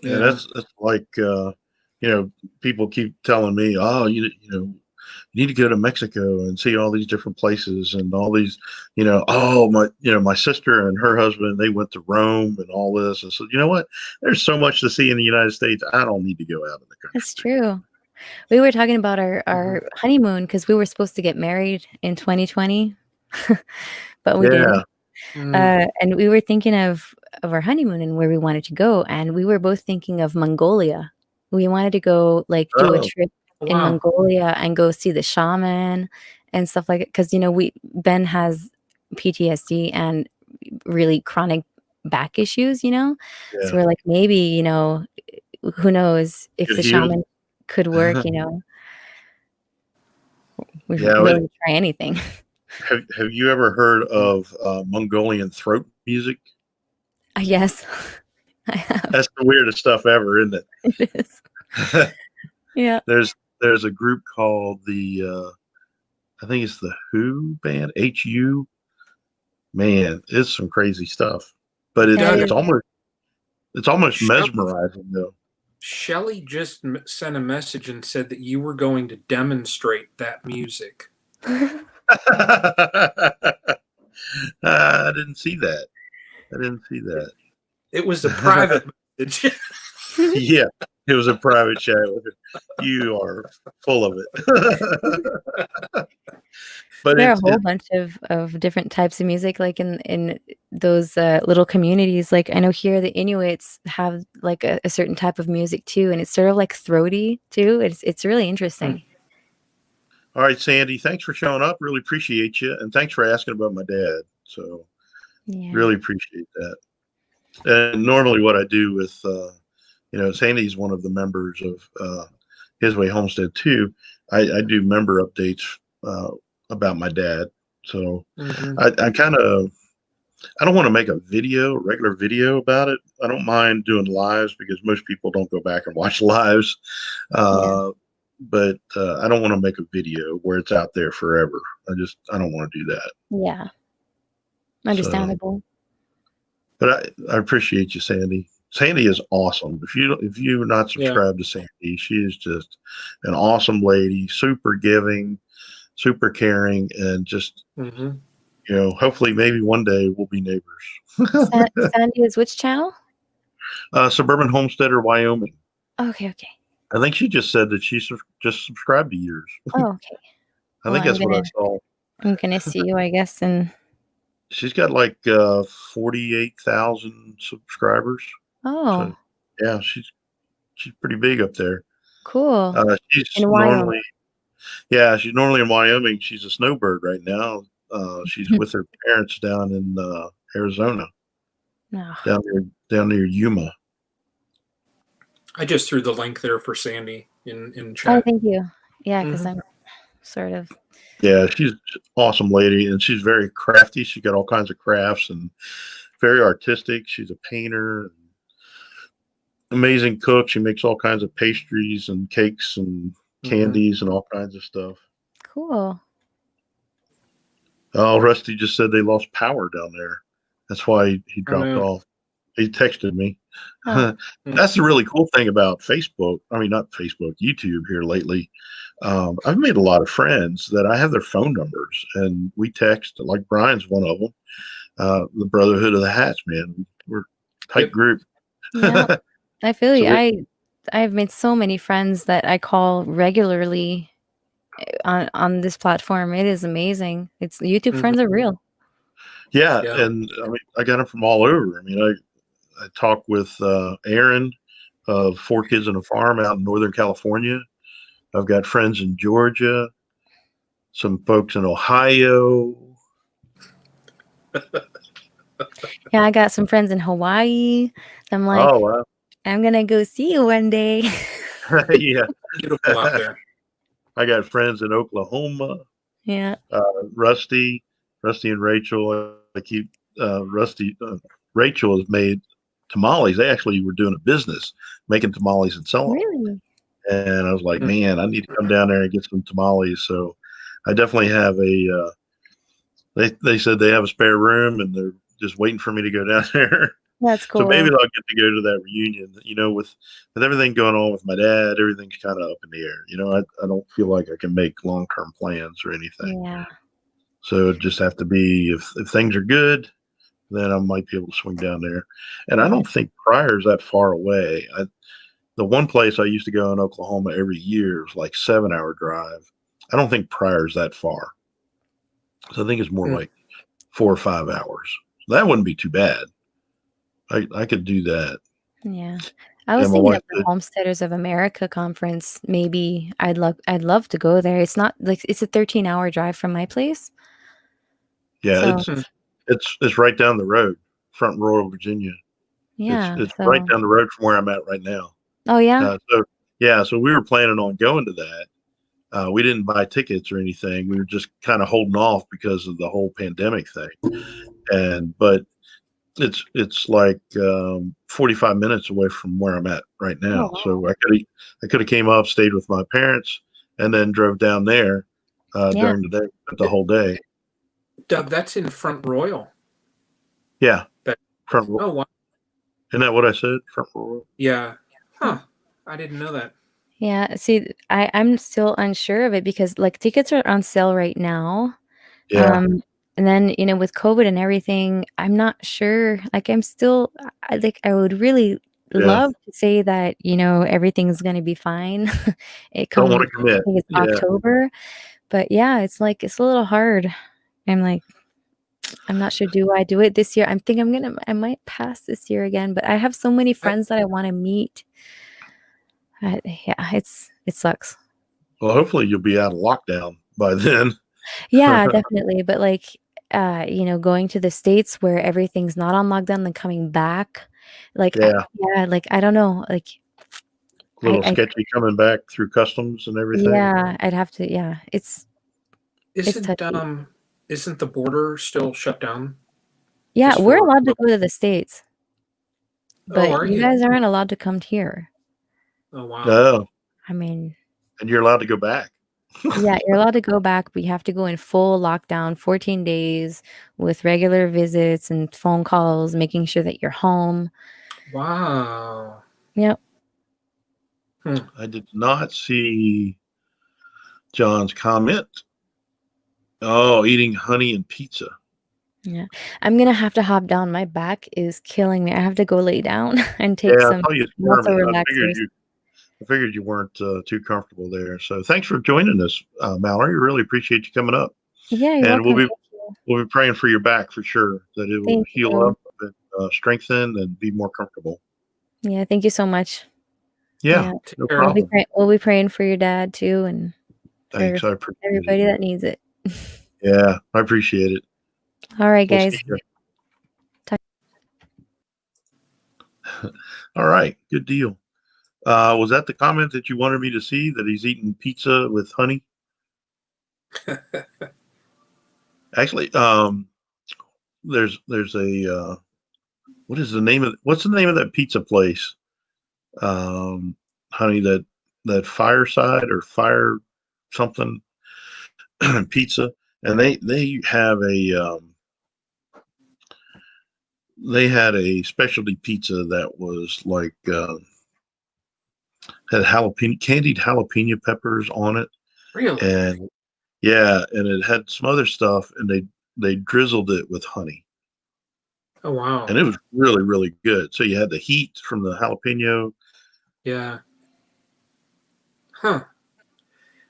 yeah. that's like people keep telling me, oh, you need to go to Mexico and see all these different places and all these, oh my sister and her husband, they went to Rome and all this. And so you know what? There's so much to see in the United States. I don't need to go out in the country. That's true. We were talking about Mhm. our honeymoon because we were supposed to get married in 2020, but we didn't. Yeah, Mm. And we were thinking of our honeymoon and where we wanted to go, and we were both thinking of Mongolia. We wanted to go like do a Oh, trip in Wow. Mongolia and go see the shaman and stuff like it. Because Ben has PTSD and really chronic back issues, yeah. so we're like, maybe, who knows if Get the healed. shaman could work, we're Yeah. willing to try anything. Have you ever heard of Mongolian throat music? Yes, I have. That's the weirdest stuff ever, isn't It is. it? Yeah. there's a group called I think it's the Who band, HU. Man, it's some crazy stuff. But That Doug, it's almost Shelley, mesmerizing though. Shelley just sent a message and said that you were going to demonstrate that music. I didn't see that. I didn't see that. It was a private message. Yeah, it was a private chat with her. You are full of it. But There are a whole bunch of different types of music, like in those little communities. Like I know here the Inuits have like a certain type of music too, and it's sort of like throaty too. It's really interesting. all right, Sandy, thanks for showing up. Really appreciate you. And thanks for asking about my dad. So Yeah. really appreciate that. And normally what I do with, Sandy's one of the members of His Way Homestead too. I do member updates about my dad. So I kind of, I don't want to make a regular video about it. I don't mind doing lives because most people don't go back and watch lives. But I don't want to make a video where it's out there forever. I don't want to do that. Yeah. Understandable. But I appreciate you, Sandy. Sandy is awesome. If you're not subscribed to Sandy, she is just an awesome lady, super giving, super caring, and just hopefully maybe one day we'll be neighbors. Sandy is which channel? Suburban Homesteader, Wyoming. Okay. I think she just said that she just subscribed to yours. Oh, okay. I think that's what I saw. I'm gonna see you, I guess, and she's got like 48,000 subscribers. Oh. So, yeah, she's pretty big up there. Cool. She's in Wyoming. she's normally in Wyoming. She's a snowbird right now. She's with her parents down in Arizona, down near Yuma. I just threw the link there for Sandy in chat. Oh, thank you. Yeah, because I'm sort of. Yeah, she's an awesome lady, and she's very crafty. She got all kinds of crafts and very artistic. She's a painter, amazing cook. She makes all kinds of pastries and cakes and candies and all kinds of stuff. Cool. Oh, Rusty just said they lost power down there. That's why he dropped off. He texted me. Oh. That's the really cool thing about Facebook. I mean, not Facebook, YouTube here lately. I've made a lot of friends that I have their phone numbers and we text, like Brian's one of them. The Brotherhood of the Hats, man. We're a tight group. Yeah, I feel you. I've made so many friends that I call regularly on this platform. It is amazing. It's YouTube friends are real. Yeah, and I mean, I got them from all over. I mean, I talked with Aaron of 4 Kids and a Farm out in Northern California. I've got friends in Georgia, some folks in Ohio. Yeah, I got some friends in Hawaii. I'm like, oh, wow. I'm going to go see you one day. Yeah. Beautiful out there. I got friends in Oklahoma. Yeah. Rusty and Rachel. Rachel has made tamales. They actually were doing a business making tamales and selling them. Really? And I was like, man, I need to come down there and get some tamales. So I definitely have they said they have a spare room and they're just waiting for me to go down there. That's cool. So maybe I'll get to go to that reunion. With everything going on with my dad, everything's kind of up in the air. I don't feel like I can make long-term plans or anything. Yeah. So it just have to be if things are good, then I might be able to swing down there. And I don't think Pryor's that far away. The one place I used to go in Oklahoma every year was like 7-hour drive. I don't think Pryor's that far. So I think it's more like 4 or 5 hours. So that wouldn't be too bad. I could do that. Yeah. I was And my thinking wife of the said, Homesteaders of America conference. Maybe I'd love to go there. It's not like it's a 13-hour drive from my place. yeah, So, it's right down the road, Front Royal, Virginia. yeah. It's right So, down the road from where I'm at right now. oh yeah. So yeah, so we were planning on going to that. We didn't buy tickets or anything. We were just kind of holding off because of the whole pandemic thing. But it's like 45 minutes away from where I'm at right Oh now. wow. So I could have came up, stayed with my parents, and then drove down there Yeah. during the day, the whole day. Doug, that's in Front Royal. Yeah, That, front. oh, wow. Isn't that what I said? Front row. Yeah. Huh. I didn't know that. Yeah. See, I'm still unsure of it because like tickets are on sale right now. Yeah, And then, with COVID and everything, I'm not sure. Like, I'm still, I would really yeah. love to say that, everything's going to be fine. It Don't want come, to commit. I think it's Yeah. October, but yeah, it's like, it's a little hard. I'm like, I'm not sure. Do I do it this year? I might pass this year again, but I have so many I, friends that I want to meet. Yeah, it sucks. Well, hopefully you'll be out of lockdown by then. Yeah, definitely. But like, going to the States where everything's not on lockdown, then coming back, like, Yeah, yeah, like I don't know, like, a little I sketchy coming back through customs and everything. yeah, I'd have to, yeah, it's isn't touchy. isn't the border still shut down Yeah, just we're for? allowed to go to the States, Oh, but are you you? guys aren't allowed to come here. Oh, wow. No, I mean, and you're allowed to go back. yeah, you're allowed to go back, but you have to go in full lockdown, 14 days with regular visits and phone calls, making sure that you're home. Wow. Yep. Hmm. I did not see John's comment. Oh, eating honey and pizza. Yeah. I'm gonna have to hop down. My back is killing me. I have to go lay down and take Yeah, I some saw you muscle squirming. relaxers. I figured you weren't too comfortable there. So thanks for joining us, Mallory. Really appreciate you coming up. Yeah, you're And welcome. Thank you. we'll be praying for your back for sure that it will Thank heal you. up and strengthen and be more comfortable. Yeah, thank you so much. Yeah, Yeah. Take no care. problem. We'll be praying for your dad too and for Thanks. I appreciate it. everybody that needs it. Yeah, I appreciate it. All right, We'll see guys. you. Talk- All right, good deal. Was that the comment that you wanted me to see that he's eating pizza with honey? Actually, there's a what's the name of that pizza place? Honey, that fireside or fire something pizza, and they had a specialty pizza that was like had candied jalapeno peppers on it, Really? and yeah, and it had some other stuff, and they drizzled it with honey, Oh, wow. and it was really really good. So you had the heat from the jalapeno. Yeah. Huh.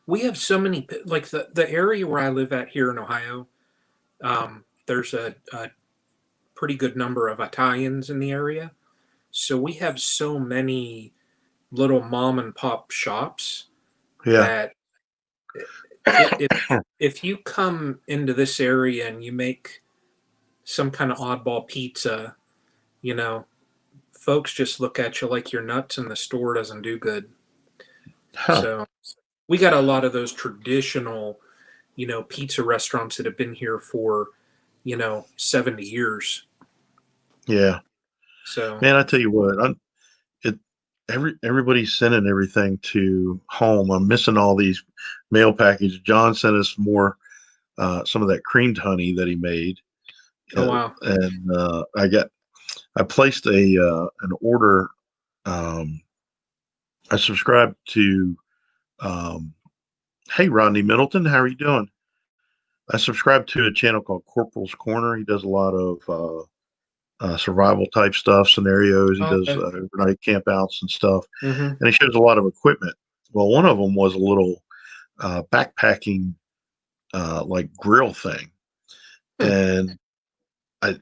We have so many, like the area where I live at here in Ohio, there's a pretty good number of Italians in the area. So we have so many little mom and pop shops Yeah, that if if you come into this area and you make some kind of oddball pizza, you know, folks just look at you like you're nuts and the store doesn't do good. huh. So we got a lot of those traditional, pizza restaurants that have been here for, 70 years. Yeah, So, man. I tell you what, it everybody's sending everything to home. I'm missing all these mail packages. John sent us more some of that creamed honey that he made, oh wow. and I placed a an order. Um, I subscribed to um, Hey Rodney Middleton, how are you doing? I subscribe to a channel called Corporal's Corner. He does a lot of survival type stuff, scenarios. He does Okay. overnight campouts and stuff, Mm-hmm. and he shows a lot of equipment. Well, one of them was a little backpacking like grill thing, Hmm. and I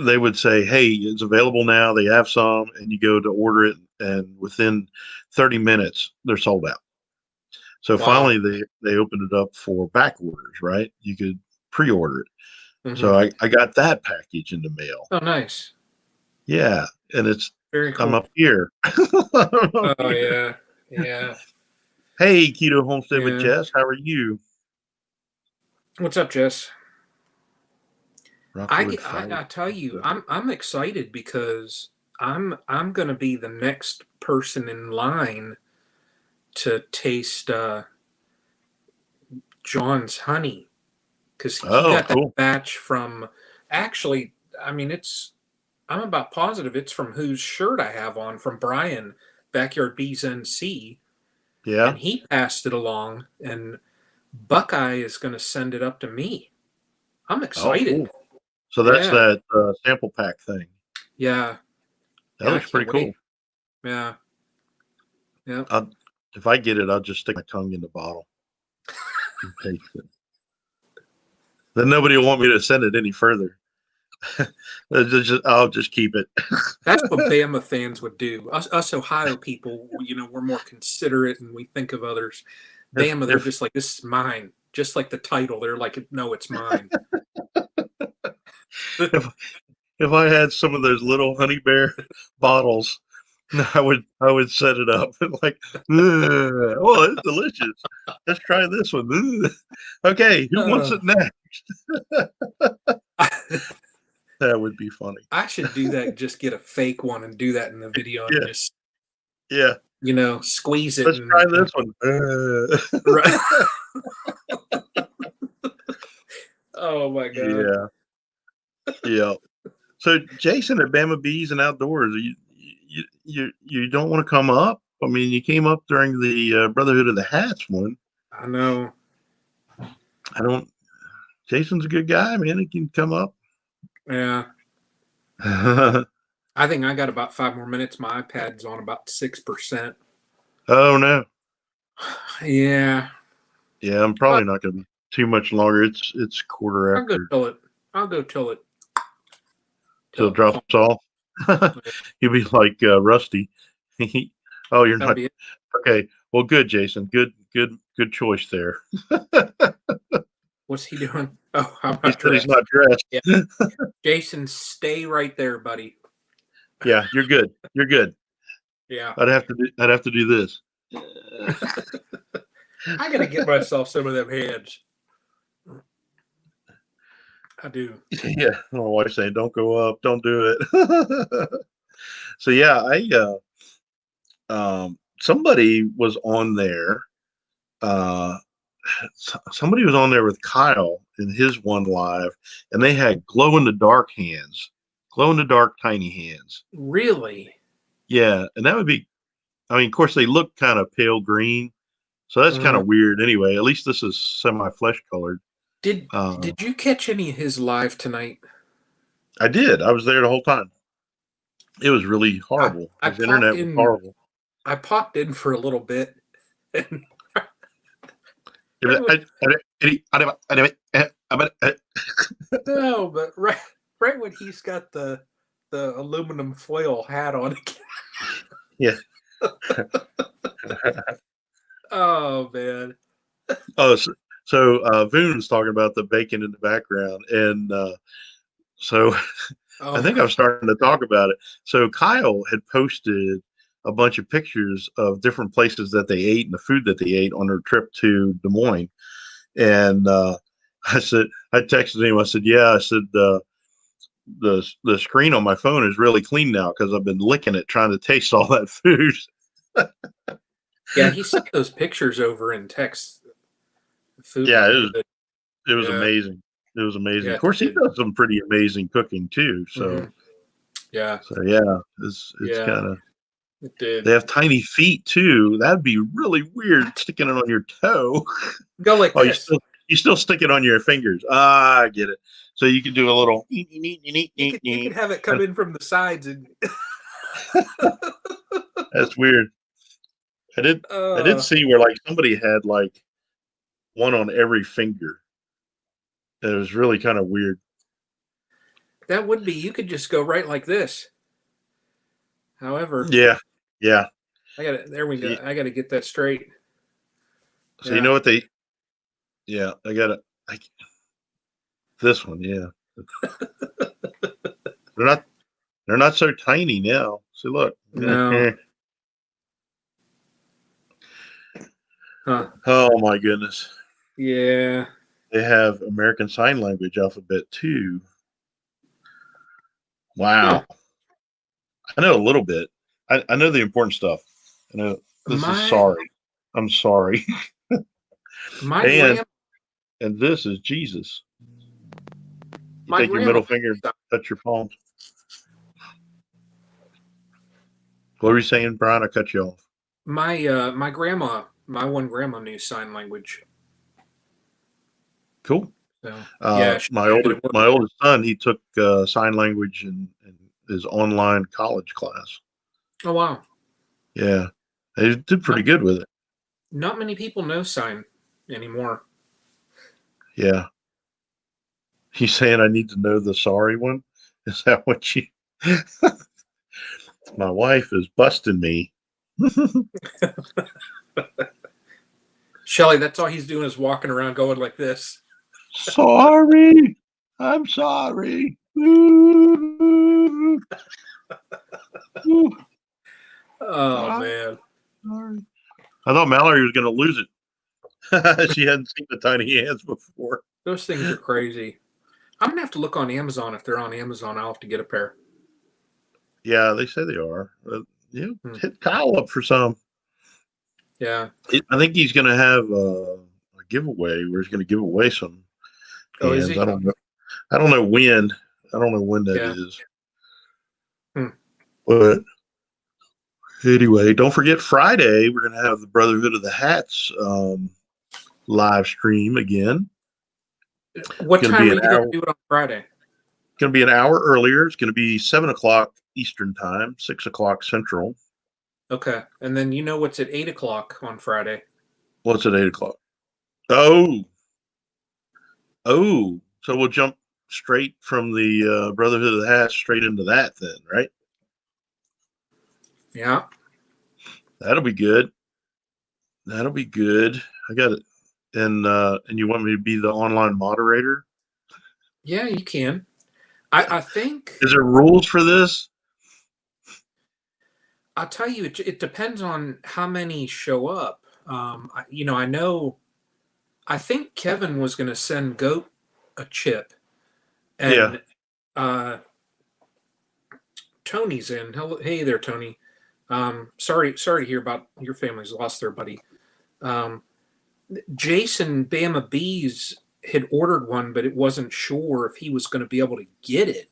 they would say, "Hey, it's available now. They have some," and you go to order it, and within 30 minutes they're sold out. So Wow. finally, they opened it up for back orders. Right, you could pre-order it. So Hmm. I got that package in the mail. Oh, nice. Yeah, and Very I'm cool. up here. I'm up Oh here. yeah, yeah, Hey, Keto Homestead with yeah. Jess. How are you? What's up, Jess? Rockwood Fire. I tell you, I'm excited because I'm gonna be the next person in line to taste John's honey because he Oh, got that cool. batch from. Actually, I mean, I'm about positive it's from whose shirt I have on from Brian, Backyard Bees NC, Yeah. and he passed it along, and Buckeye is going to send it up to me. I'm Oh, excited. cool. So that's Yeah, that sample pack thing. yeah, That yeah. I looks pretty can't cool. wait. Yeah, yeah. If I get it, I'll just stick my tongue in the bottle and taste it. Then nobody will want me to send it any further. I'll just keep it. That's what Bama fans would do. Us Ohio people, we're more considerate and we think of others. If Bama, they're if just like, this is mine. Just like the title, they're like, no, it's mine. if if I had some of those little honey bear bottles, I would set it up like, "Ugh, oh, it's delicious. Let's try this one. Ugh. Okay, who wants Uh, it next? That would be funny. I should do that. Just get a fake one and do that in the video and Yeah, just yeah. squeeze it Let's try and this one. right. Oh my god. Yeah, yeah. So Jason at Bama Bees and Outdoors, you don't want to come up? I mean, you came up during the Brotherhood of the Hats one. I know. I don't. Jason's a good guy, man. He can come up. Yeah. Oh I think I got about 5 more minutes. My iPad's on about 6%. no. Yeah. Yeah, I'm Well, probably not going to be too much longer. It's quarter I'll go after till it. I'll go till it. till Till it it calms. drops off. You'll be like Rusty. Oh, you're That'll not be it. okay. Well, good, Jason. Good choice there. What's he doing? Oh, I'm He not said he's dressed. not dressed. Yeah. Jason, stay right there, buddy. Yeah, you're good. You're good. Yeah. I'd have to do this. I gotta get myself some of them hands. I do. Yeah, my wife's saying, "Don't go up. Don't do it." So yeah, somebody was on there. Uh, Somebody was on there with Kyle in his one live, and they had glow in the dark hands, glow in the dark tiny hands. Really? Yeah, and that would be. I mean, of course, they look kind of pale green, so that's kind Uh, of weird. Anyway, at least this is semi flesh colored. did Uh, Did you catch any of his live tonight? I did. I was there the whole time. It was really I horrible. I His popped internet was in. horrible. I popped in for a little bit, and It right when, no, but right when he's got the aluminum foil hat on. Yeah. Oh man. Oh, so Voon was talking about the bacon in the background, and so I think Oh I'm starting to talk about it. So Kyle had posted a bunch of pictures of different places that they ate and the food that they ate on their trip to Des Moines, and I texted him. I said, "Yeah," I said, the screen on my phone is really clean now because I've been licking it trying to taste all that food." yeah, he sent those pictures over in text. The food Yeah, looked it was good. it was Yeah, amazing. It was amazing. yeah, Of it course, he did. does some pretty amazing cooking too. So Hmm. Yeah, so yeah, it's yeah, kind of. it They did. have tiny feet too. That'd be really weird What? sticking it on your toe. Go like Oh, you this. still stick it on your fingers. Ah, I get it. So you can do a little. You could have it come in from the sides and. That's weird. I did I did uh, see where like somebody had like one on every finger. It was really kind of weird. That would be. You could just go right like this. However, Yeah, yeah. I got to. There we go. See, I got to get that straight. so you Yeah. know what they? Yeah, I got it. This one, yeah. They're not. They're not so tiny now. See, look. No. Huh. Oh my goodness. Yeah. They have American Sign Language alphabet too. Huh. Wow. I know a little bit. I know the important stuff. I know this is My sorry. I'm sorry. my and grand and this is Jesus. You my take your grandma middle finger and touch your palms. What were you saying, Brian? I cut you off. my grandma my one grandma knew sign language. Cool. So yeah, she My did it. my oldest son, he took sign language in his online college class. Oh wow. Yeah, he did pretty Not good with it. not many people know sign anymore. Yeah. He's saying I need to know the sorry one. Is that what you? My wife is busting me. Shelly, that's all he's doing is walking around going like this. Sorry. I'm sorry. Ooh. Ooh. Oh I'm man. sorry. I thought Mallory was going to lose it. She hadn't seen the tiny hands before. Those things are crazy. I'm gonna have to look on Amazon. If they're on Amazon, I'll have to get a pair. Yeah, they say they are. Yeah, Hmm. hit Kyle up for some. Yeah. I think he's going to have a giveaway where he's going to give away some Oh, is hands. he? I don't know. I don't know when. I don't know when that Yeah. is. Hmm. But anyway, don't forget Friday. We're going to have the Brotherhood of the Hats live stream again. What Going to time be are an you going to hour. do it on Friday? Going to be an hour earlier. It's going to be 7 o'clock Eastern time, 6 o'clock Central. Okay. And then you know what's at 8 o'clock on Friday. What's at 8 o'clock? Oh, oh. So we'll jump straight from the Brotherhood of the Hats straight into that then, right? Yeah. That'll be good. That'll be good. I got it. And you want me to be the online moderator? Yeah, you can. I think Is there rules for this? I'll tell you, it depends on how many show up. I know. I think Kevin was going to send Goat a chip, Yeah. and Tony's in. Hello, hey there, Tony. Sorry to hear about your family's lost there, buddy. Um, Jason Bama Bees had ordered one, but it wasn't sure if he was going to be able to get it.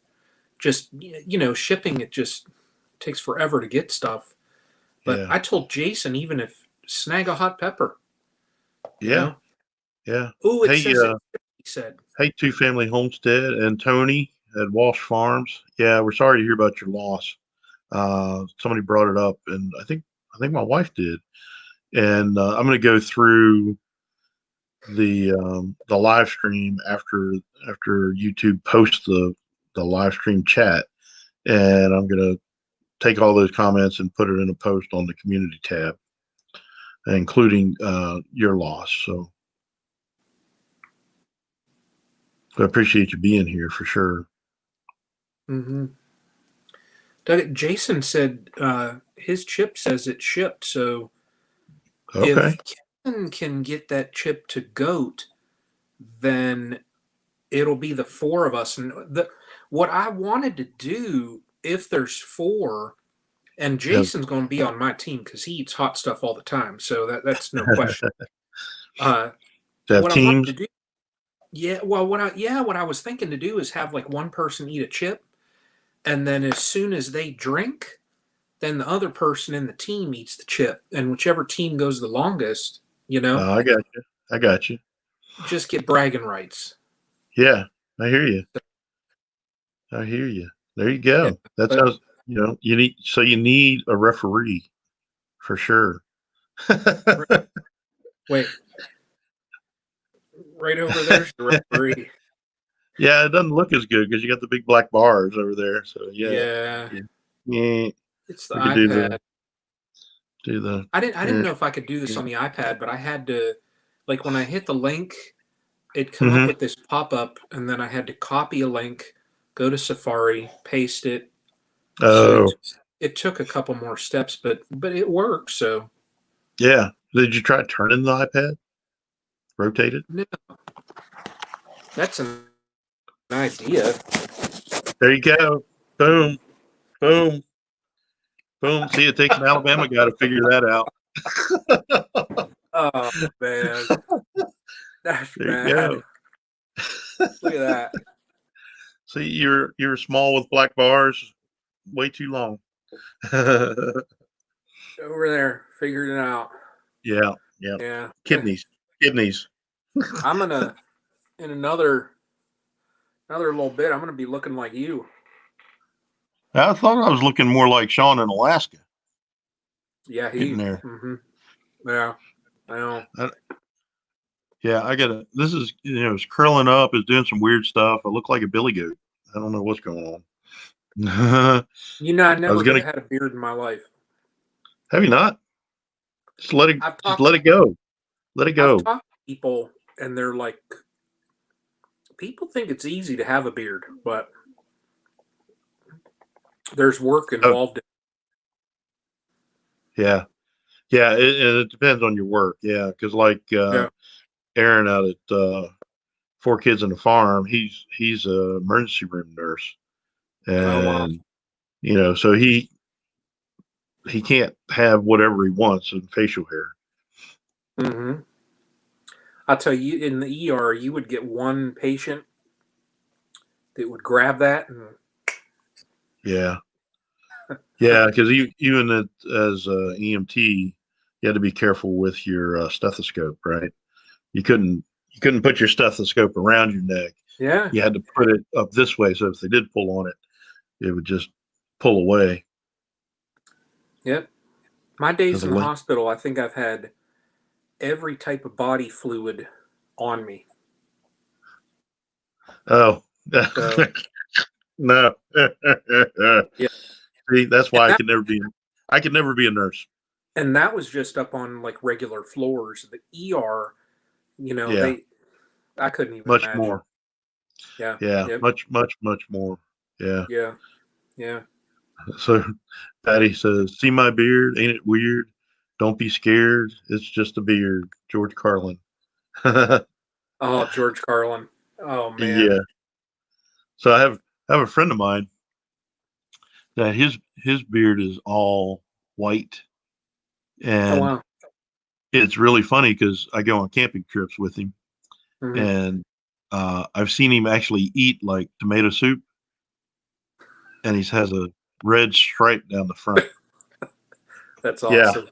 Just shipping it just takes forever to get stuff. But Yeah. I told Jason, even if snag a hot pepper, you Yeah. know. Yeah. Oh, it Hey, says it. He said, hey, Two Family Homestead and Tony at Walsh Farms. Yeah, we're sorry to hear about your loss. Somebody brought it up, and I think my wife did. And I'm going to go through the live stream after YouTube posts the live stream chat, and I'm going to take all those comments and put it in a post on the community tab, including your loss. So I appreciate you being here for sure. mm-hmm. Jason said his chip says it shipped. So Okay. if Kevin can get that chip to Goat, then it'll be the four of us. And what I wanted to do, if there's four, and Have, Jason's going to be on my team because he eats hot stuff all the time, so that's no question. have What I wanted teams. to do, yeah, well, what I was thinking to do is have like one person eat a chip, and then as soon as they drink, then the other person in the team eats the chip, and whichever team goes the longest, I got you. I got you. just get bragging rights. Yeah, I hear you. I hear you. There you Yeah, go. That but sounds. You need a referee for sure. wait, right over there's the referee. Yeah, it doesn't look as good because you got the big black bars over there. So yeah, Yeah, yeah, yeah. it's the We could do iPad. the do the. I didn't know if I could do this on the iPad, but I had to, like, when I hit the link, it'd come up Mm-hmm. with this pop up, and then I had to copy a link, go to Safari, paste it. So Oh, it took a couple more steps, but it worked. So yeah. Did you try turning the iPad? Rotate it. no, that's an idea. There you go. Boom, boom, boom. See, it takes an Alabama guy to figure that out. Oh man, that's There you bad. go. Look at that. See, you're small with black bars. Way too long. Over there, figured it out. Yeah, yeah. Yeah. Kidneys, kidneys. I'm gonna in another little bit. I'm gonna be looking like you. I thought I was looking more like Sean in Alaska. Yeah, Getting he. there. Yeah, I know. Yeah, I got it. This is, it's curling up, it's doing some weird stuff. I look like a billy goat. I don't know what's going on. I You know, I was never gonna. had a beard in my life. Have you not? Just let it. I've Just talked let it go. Let it I've go. talked to people, and they're like, people think it's easy to have a beard, but there's work Oh, involved. yeah, yeah. It depends on your work. Yeah, because like Yeah. Aaron out at 4 Kids on the Farm, he's a emergency room nurse, Oh wow. and so he can't have whatever he wants in facial hair. Mm-hmm. I'll tell you, in the ER, you would get one patient that would grab that, and Yeah, yeah, because even as EMT, you had to be careful with your stethoscope, right? You couldn't put your stethoscope around your neck. yeah, You had to put it up this way, so if they did pull on it, it would just pull away. yep. My days Because in the hospital, I think I've had every type of body fluid on me. oh So no, yeah, see, that's and why that I could never be a nurse. and that was just up on like regular floors. The ER, Yeah, they I couldn't even much imagine. more. Yeah, Yeah, yep, much more. Yeah. yeah, yeah. So Patty says, "See my beard? Ain't it weird? Don't be scared. It's just a beard." George Carlin. Oh, George Carlin. Oh man. Yeah. So I have a friend of mine that his beard is all white, Oh and wow. it's really funny because I go on camping trips with him, Hmm. and I've seen him actually eat like tomato soup, and he has a red stripe down the front. That's Yeah, awesome.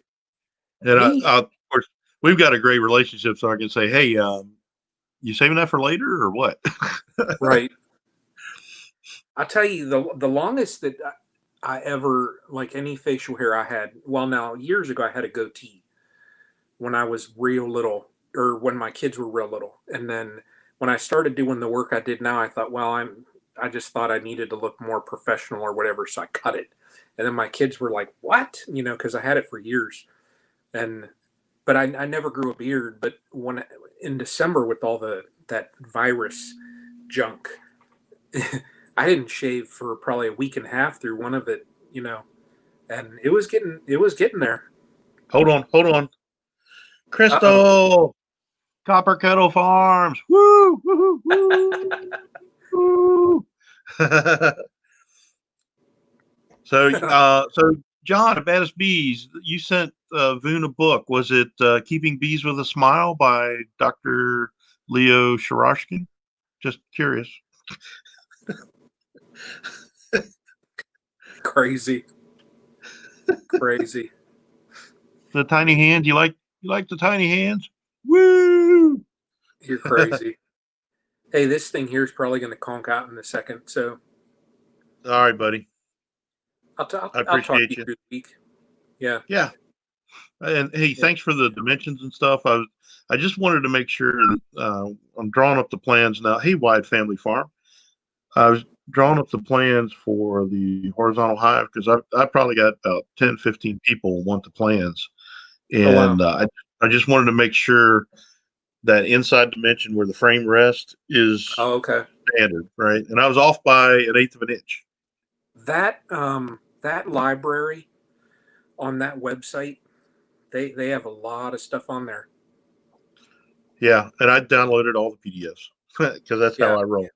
and Me, of course we've got a great relationship, so I can say, "Hey, you saving that for later or what?" right. I tell you, the longest that I ever like any facial hair I had. Well, now years ago I had a goatee when I was real little, or when my kids were real little, and then when I started doing the work I did now, I thought, well, I just thought I needed to look more professional or whatever, so I cut it. And then my kids were like, "What?" Because I had it for years, and but I never grew a beard. But when in December with all that virus junk, I didn't shave for probably a week and a half through one of it, and it was getting there. Hold on, Uh oh. Crystal, Copper Kettle Farms. Woo, woo, woo, woo. So John, Baddest Bees, you sent Voon a book. Was it Keeping Bees with a Smile by Dr. Leo Sharashkin? Just curious. Crazy, crazy. The tiny hands. You like the tiny hands? Woo! You're All crazy. Hey, this thing here is probably going to conk out in a second, so right, buddy. I I'll talk to appreciate you you. through the week. Yeah, Yeah. And hey, yeah, thanks for the dimensions and stuff. I just wanted to make sure I'm drawing up the plans now. Hey, Wide Family Farm, I was drawing up the plans for the horizontal hive because I probably got about 10, 15 people want the plans. Oh wow. And I just wanted to make sure that inside dimension where the frame rests is Oh, okay. standard, right? And I was off by an eighth of an inch. That library on that website, they have a lot of stuff on there. Yeah, and I downloaded all the PDFs because that's how Yeah. I roll.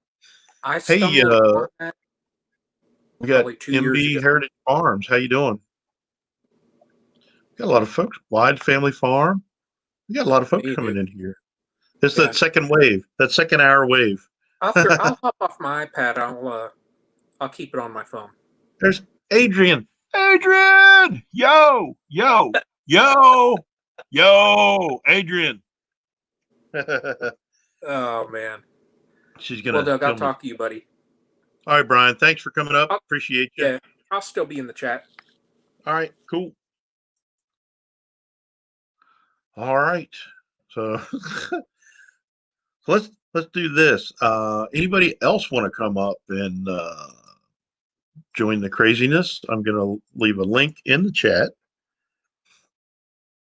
I Hey, stumbled upon that we got probably 2 years MB ago. Heritage Farms. How you doing? Got a lot of folks. Wide Family Farm. We got a lot of Yeah, folks you do. coming in here. It's Yeah. that second wave, that second hour wave. I'll hop off my iPad. I'll keep it on my phone. There's Adrian. Adrian! Yo, yo, yo, yo, Adrian. Oh man. She's Well, gonna Doug, I'll kill me. talk to you, buddy. All right, Brian. Thanks for coming up. I'll, Appreciate you. yeah, I'll still be in the chat. All right, cool. All right. So let's do this. Anybody else want to come up and join the craziness? I'm gonna leave a link in the chat.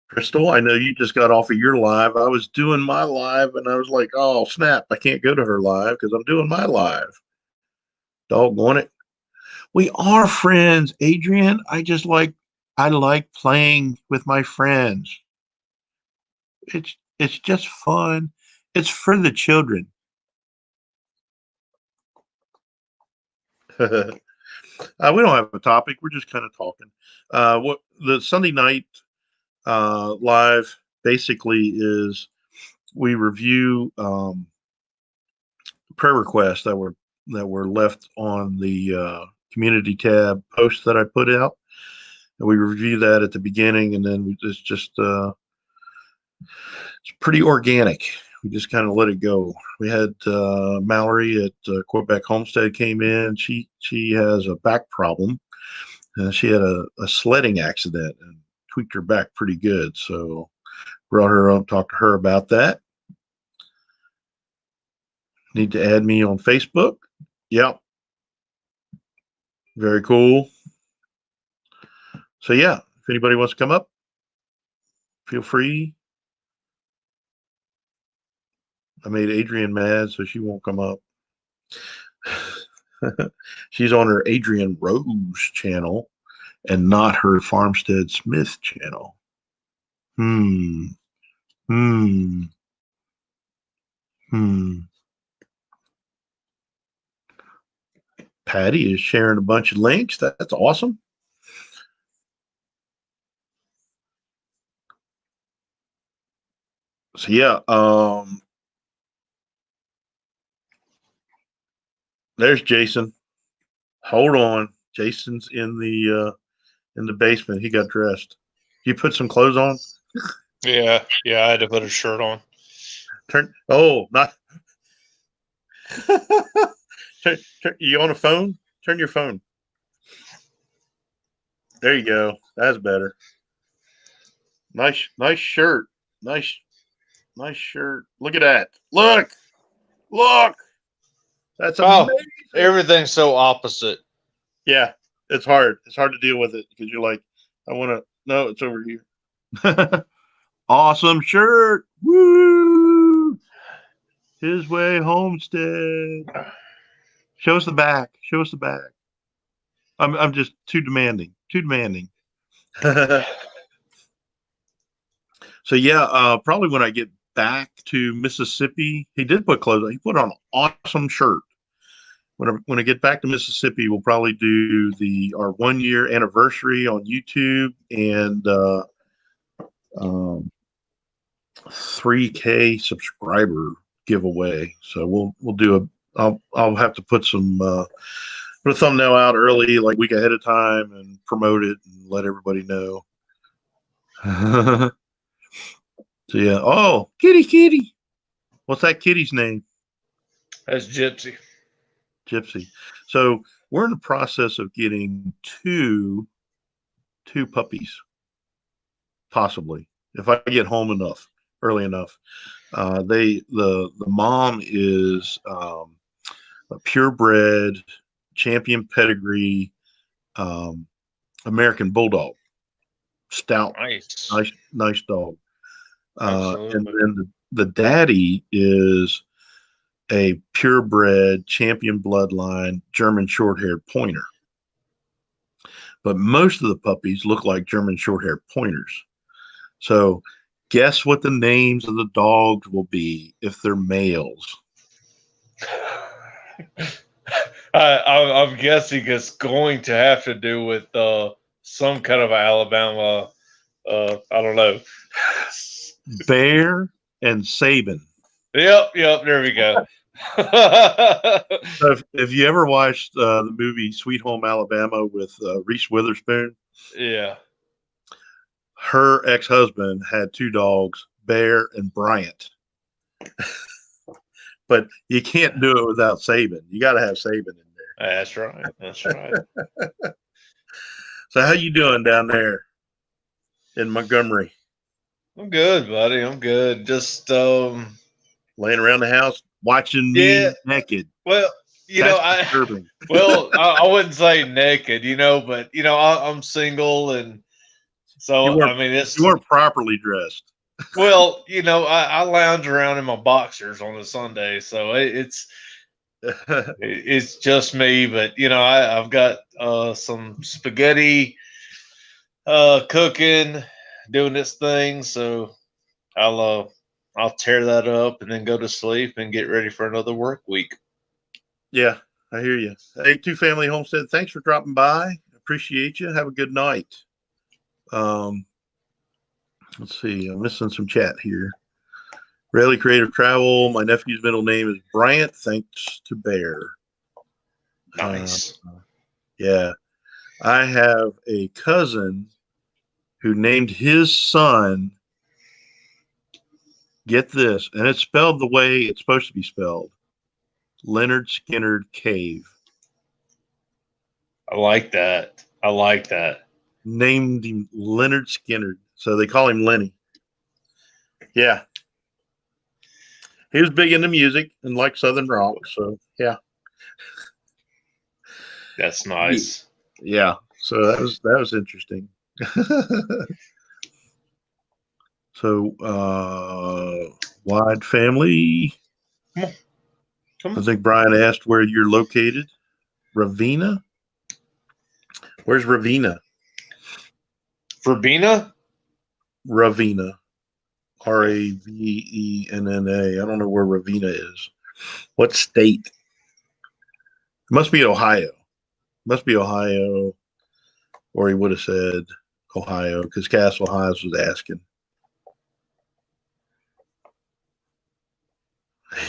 Crystal, I know you just got off of your live. I was doing my live and I was like, oh snap, I can't go to her live because I'm doing my live. Doggone it. We are friends, Adrian. I like playing with my friends. It's just fun. It's for the children. We don't have a topic. We're just kind of talking. What the Sunday night live basically is we review prayer requests that were left on the community tab post that I put out. And we review that at the beginning, and then it's just it's pretty organic. We just kind of let it go. We had Mallory at Quebec Homestead came in. She has a back problem. She had a sledding accident and tweaked her back pretty good. So brought her up, talked to her about that. Need to add me on Facebook. Yep. Very cool. So yeah, if anybody wants to come up, feel free. I made Adrian mad, so she won't come up. She's on her Adrian Rose channel and not her Farmstead Smith channel. Hmm. Hmm. Hmm. Patty is sharing a bunch of links. That's awesome. So yeah, there's Jason. Hold on. Jason's in the basement. He got dressed. You put some clothes on? Yeah, I had to put a shirt on. Not you on a phone? Turn your phone. There you go. That's better. Nice shirt. Nice shirt. Look at that. Look. That's amazing. Oh, everything's so opposite. Yeah, it's hard. It's hard to deal with it because you're like, I want to. No, it's over here. Awesome shirt. Woo! His Way Homestead. Show us the back. I'm just too demanding. So yeah, probably when I get back to Mississippi, he did put clothes on. He put on an awesome shirt. When I get back to Mississippi, we'll probably do our 1 year anniversary on YouTube and 3K subscriber giveaway. So we'll do I'll have to put put a thumbnail out early, like week ahead of time, and promote it and let everybody know. So yeah. Oh, kitty. What's that kitty's name? That's Gypsy. Gypsy. So we're in the process of getting two puppies, possibly, if I get home early enough. The mom is a purebred, champion pedigree, American Bulldog. Stout, Nice. nice dog. And Absolutely. then the daddy is a purebred champion bloodline German short-haired pointer. But most of the puppies look like German short-haired pointers. So guess what the names of the dogs will be if they're males? I'm guessing it's going to have to do with some kind of Alabama. I don't know. Bear and Saban. Yep. There we go. So if you ever watched the movie Sweet Home Alabama with Reese Witherspoon, Yeah. her ex-husband had two dogs, Bear and Bryant. But you can't do it without Saban. You got to have Saban in there. That's right. That's right. So how you doing down there in Montgomery? I'm good, buddy. I'm good. Just Laying around the house watching me naked. Well, That's disturbing. I wouldn't say naked, but I'm single, and so I mean it's you weren't properly dressed. well, I lounge around in my boxers on a Sunday, so it's just me. But I've got some spaghetti cooking, doing this thing, so I'll tear that up and then go to sleep and get ready for another work week. Yeah, I hear you. Hey, Two Family Homestead, thanks for dropping by. Appreciate you. Have a good night. Let's see. I'm missing some chat here. Rayleigh Creative Travel. My nephew's middle name is Bryant, thanks to Bear. Nice. Yeah. I have a cousin who named his son, get this, and it's spelled the way it's supposed to be spelled, Leonard Skinner Cave. I like that. Named him Leonard Skinner. So they call him Lenny. Yeah. He was big into music and liked Southern rock. So, yeah. That's nice. Yeah. So that was interesting. So, wide family. Come on. I think Brian asked where you're located. Ravenna? Where's Ravenna? Verbena? Ravenna. Ravenna. I don't know where Ravenna is. What state? It must be Ohio. Or he would have said Ohio because Castle Highs was asking.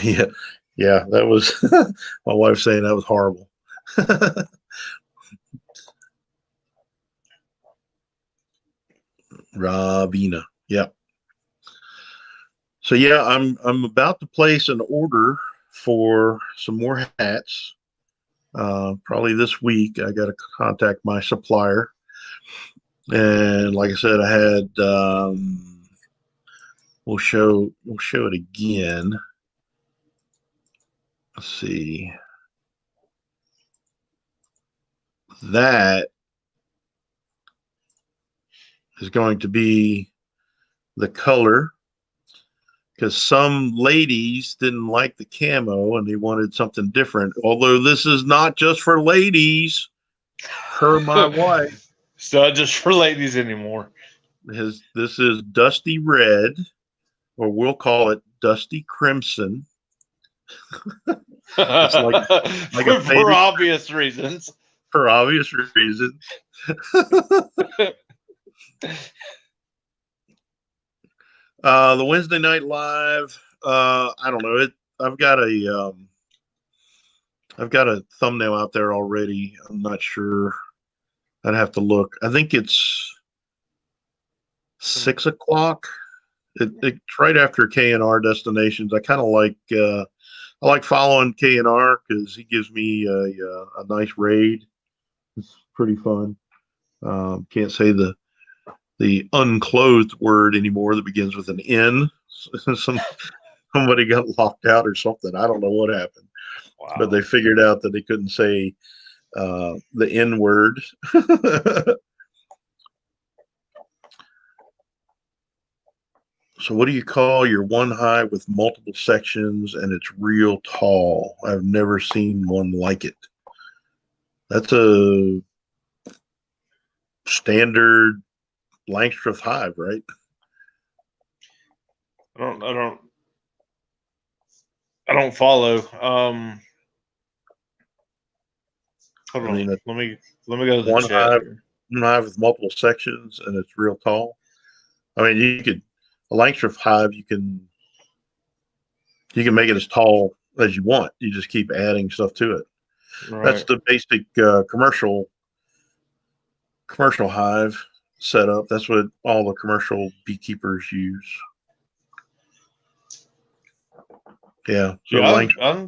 Yeah, that was my wife saying that was horrible. Ravenna. Yeah. So yeah, I'm about to place an order for some more hats. Probably this week. I got to contact my supplier, and like I said, I had we'll show it again. Let's see. That is going to be the color because some ladies didn't like the camo and they wanted something different. Although this is not just for ladies, per my wife. It's not just for ladies anymore. This is dusty red, or we'll call it dusty crimson. It's like for obvious reasons. For obvious reasons. The Wednesday night live. I don't know. I've got a thumbnail out there already. I'm not sure. I'd have to look. I think it's 6 o'clock. It's right after K&R Destinations. I kind of like. I like following K&R because he gives me a nice raid. It's pretty fun. Can't say the unclothed word anymore that begins with an N. Somebody got locked out or something. I don't know what happened. but they figured out that they couldn't say the N word. So what do you call your one hive with multiple sections and it's real tall? I've never seen one like it. That's a standard Langstroth hive, right? I don't follow. Hold I on. mean, Let me go to the one chat. hive with multiple sections and it's real tall. I mean, you could a Langstroth hive. You can make it as tall as you want. You just keep adding stuff to it. Right. That's the basic commercial hive setup. That's what all the commercial beekeepers use. Yeah. So Yeah,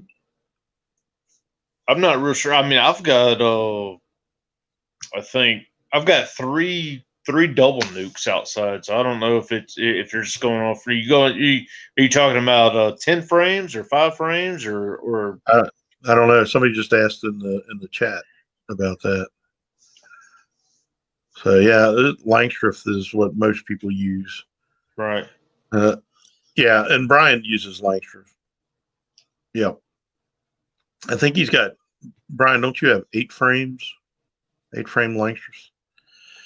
I'm not real sure. I mean, I've got I think I've got three double nukes outside. So I don't know if you're just going off. Are you talking about 10 frames or 5 frames or I don't know. Somebody just asked in the chat about that. So yeah, Langstroth is what most people use. right? Yeah, and Brian uses Langstroth. Yeah, I think he's got Brian. Don't you have 8 frames? 8 frame Langstroths?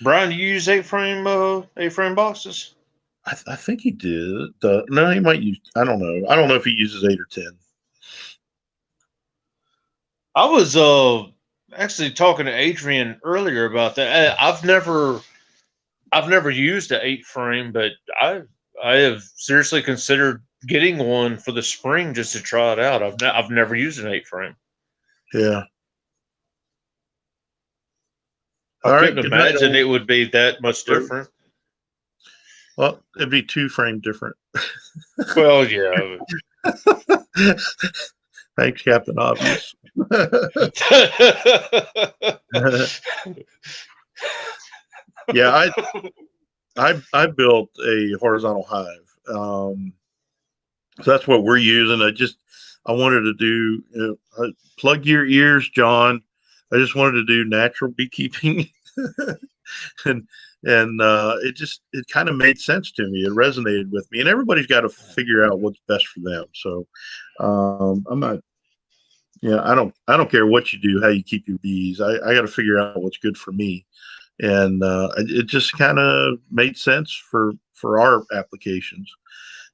Brian, you use 8 frame boxes? I think he did. No, he might use. I don't know. I don't know if he uses 8 or 10. I was actually talking to Adrian earlier about that. I've never used an 8 frame, but I have seriously considered getting one for the spring just to try it out. I've never used an 8 frame. Yeah. I couldn't imagine it would be that much different. Well, it'd be 2 frame different. Well, yeah. Thanks, Captain Obvious. Yeah, I built a horizontal hive. So that's what we're using. I wanted to do plug your ears, John. I just wanted to do natural beekeeping, and it kind of made sense to me. It resonated with me, and everybody's got to figure out what's best for them. So I'm not. Yeah, I don't care what you do, how you keep your bees. I got to figure out what's good for me, and it just kind of made sense for our applications.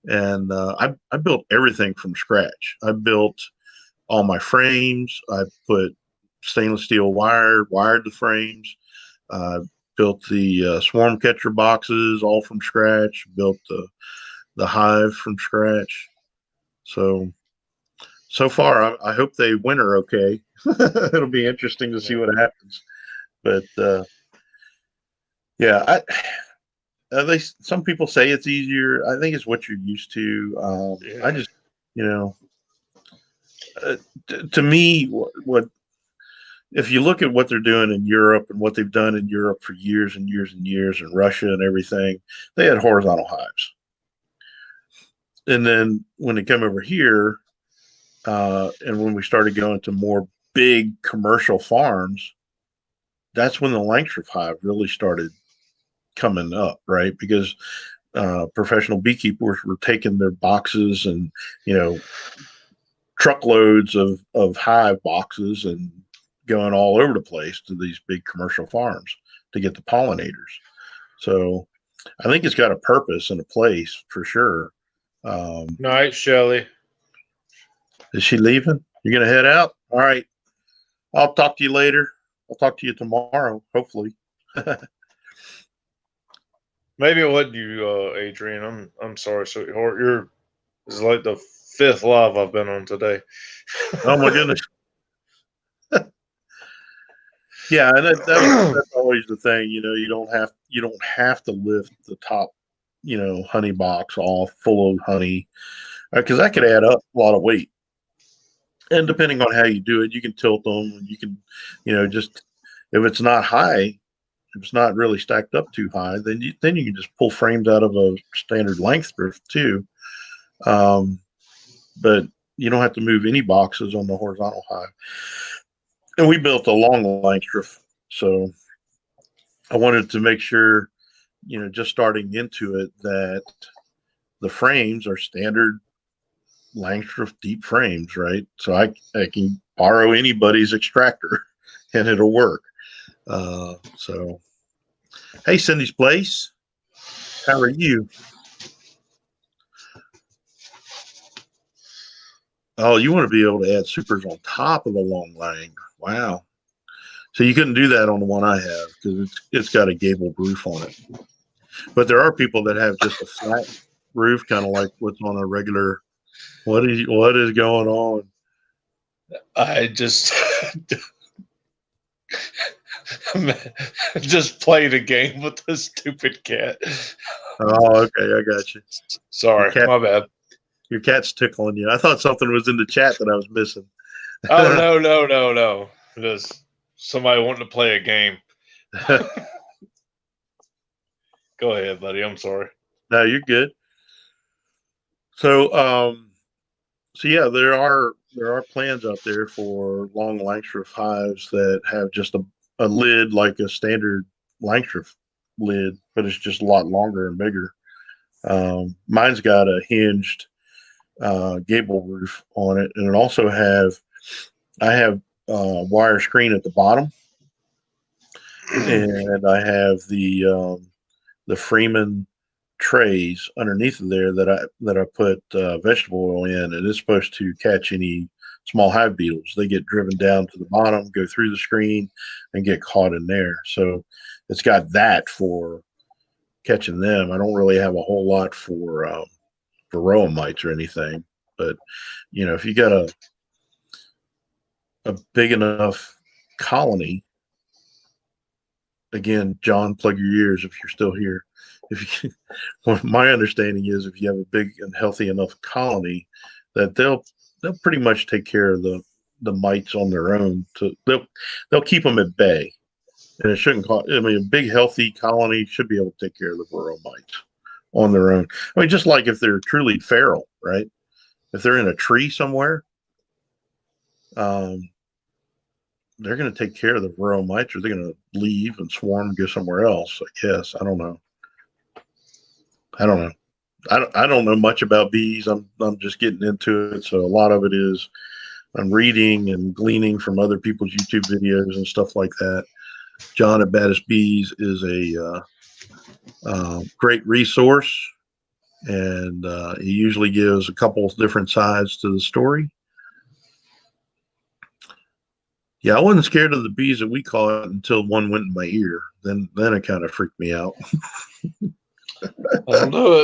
And I built everything from scratch. I built all my frames. I put stainless steel wired the frames. Built the swarm catcher boxes all from scratch. Built the hive from scratch. So far, I hope they winter okay. It'll be interesting to see what happens. But yeah, at least some people say it's easier. I think it's what you're used to. I just, to me, what if you look at what they're doing in Europe and what they've done in Europe for years and years and years, and Russia and everything, they had horizontal hives. And then when they come over here, and when we started going to more big commercial farms, that's when the Langstroth hive really started coming up, right? Because professional beekeepers were taking their boxes and truckloads of hive boxes and going all over the place to these big commercial farms to get the pollinators. So I think it's got a purpose and a place for sure. Night, Shelly. Is she leaving? You're gonna head out? All right. I'll talk to you later. I'll talk to you tomorrow, hopefully. Maybe it wasn't you, Adrian. I'm sorry, sweetheart. This is like the 5th live I've been on today. Oh my goodness. Yeah, and that's always the thing. You don't have to lift the top, honey box all full of honey, because that could add up a lot of weight. And depending on how you do it, you can tilt them. You can, just if it's not high, if it's not really stacked up too high, then you can just pull frames out of a standard length drift too. But you don't have to move any boxes on the horizontal hive. And we built a long Langstroth, so I wanted to make sure, just starting into it, that the frames are standard Langstroth deep frames, right? So I can borrow anybody's extractor and it'll work. So, hey, Cindy's Place, how are you? Oh, you want to be able to add supers on top of the long Lang. Wow. So you couldn't do that on the one I have because it's got a gabled roof on it. But there are people that have just a flat roof, kind of like what's on a regular. What is going on? I just just played a game with this stupid cat. Oh, okay, I got you. Sorry, my bad. Your cat's tickling you. I thought something was in the chat that I was missing. Oh no! Just somebody wanting to play a game. Go ahead, buddy. I'm sorry. No, you're good. So, yeah, there are plans out there for long Langstroth hives that have just a lid like a standard Langstroth lid, but it's just a lot longer and bigger. Mine's got a hinged gable roof on it, and I have wire screen at the bottom, and I have the Freeman trays underneath of there that I put vegetable oil in, and it's supposed to catch any small hive beetles. They get driven down to the bottom, go through the screen, and get caught in there. So it's got that for catching them. I don't really have a whole lot for varroa mites or anything, but if you got a big enough colony, again, John, plug your ears if you're still here. Well, my understanding is if you have a big and healthy enough colony, that they'll pretty much take care of the mites on their own. They'll keep them at bay, and it shouldn't cost. I mean, a big healthy colony should be able to take care of the varroa mites on their own. I mean, just like if they're truly feral, right? If they're in a tree somewhere, they're going to take care of the varroa mites, or they're going to leave and swarm and go somewhere else. I guess I don't know. I don't know much about bees. I'm just getting into it, so a lot of it is I'm reading and gleaning from other people's YouTube videos and stuff like that. John at Baddest Bees is a great resource, and he usually gives a couple different sides to the story. Yeah, I wasn't scared of the bees that we caught until one went in my ear. Then it kind of freaked me out. That'll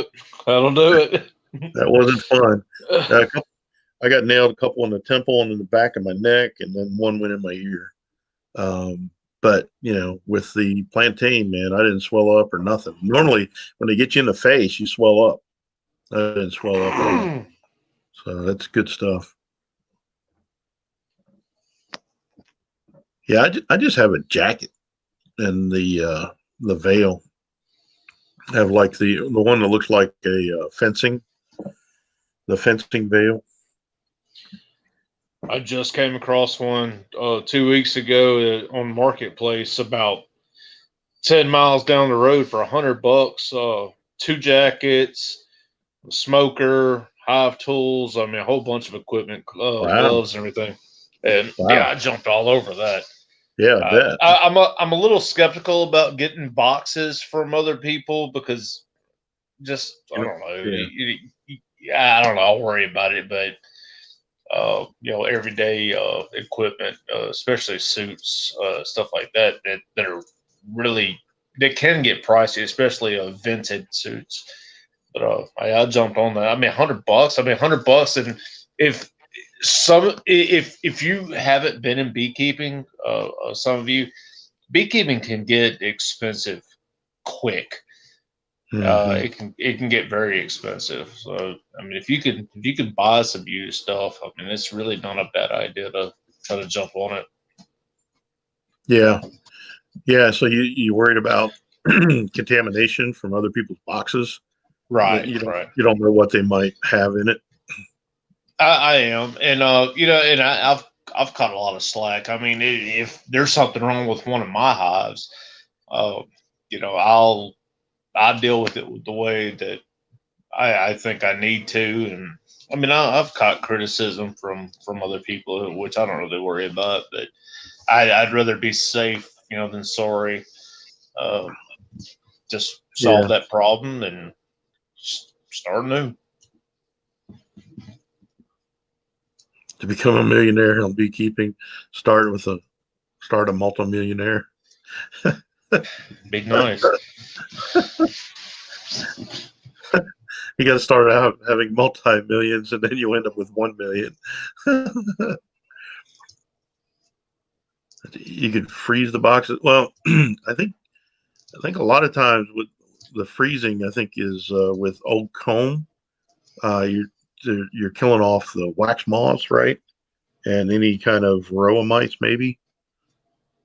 do it. That wasn't fun. I got nailed a couple in the temple and in the back of my neck, and then one went in my ear. But with the plantain, man, I didn't swell up or nothing. Normally, when they get you in the face, you swell up. I didn't swell up at all. So that's good stuff. Yeah, I just have a jacket and the veil. I have like the one that looks like a fencing veil. I just came across one 2 weeks ago on Marketplace, about 10 miles down the road for $100. 2 jackets, a smoker, hive tools. I mean, a whole bunch of equipment, gloves, and everything. And yeah, I jumped all over that. Yeah, I bet. I'm a little skeptical about getting boxes from other people because just I don't know. Yeah. I don't know. I'll worry about it, but everyday equipment, especially suits, stuff like that are really, they can get pricey, especially vented suits. But I jumped on that. I mean, $100. I mean, $100, and if you haven't been in beekeeping, some of you, beekeeping can get expensive quick. It can get very expensive. So I mean, if you could buy some used stuff, I mean, it's really not a bad idea to try to jump on it. Yeah. So you worried about contamination from other people's boxes, right? You don't know what they might have in it. I am, and and I've caught a lot of slack. I mean, if there's something wrong with one of my hives, uh, I'll deal with it the way that I think I need to, and I mean I've caught criticism from other people, which I don't really worry about, but I'd rather be safe, than sorry. Uh, just solve Yeah. that problem and start new. To become a millionaire on beekeeping, start a multimillionaire. Be nice. You got to start out having multi-millions, and then you end up with 1 million. You could freeze the boxes. Well, I think a lot of times with the freezing, I think is with old comb. You're killing off the wax moths, right? And any kind of varroa mites, maybe.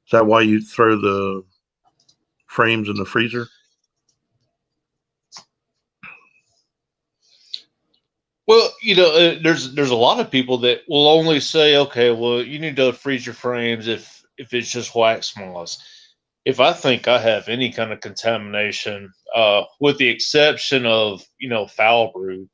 Is that why you throw the frames in the freezer? Well, there's a lot of people that will only say, okay, well, you need to freeze your frames if it's just wax moths. If I think I have any kind of contamination, with the exception of foul brood,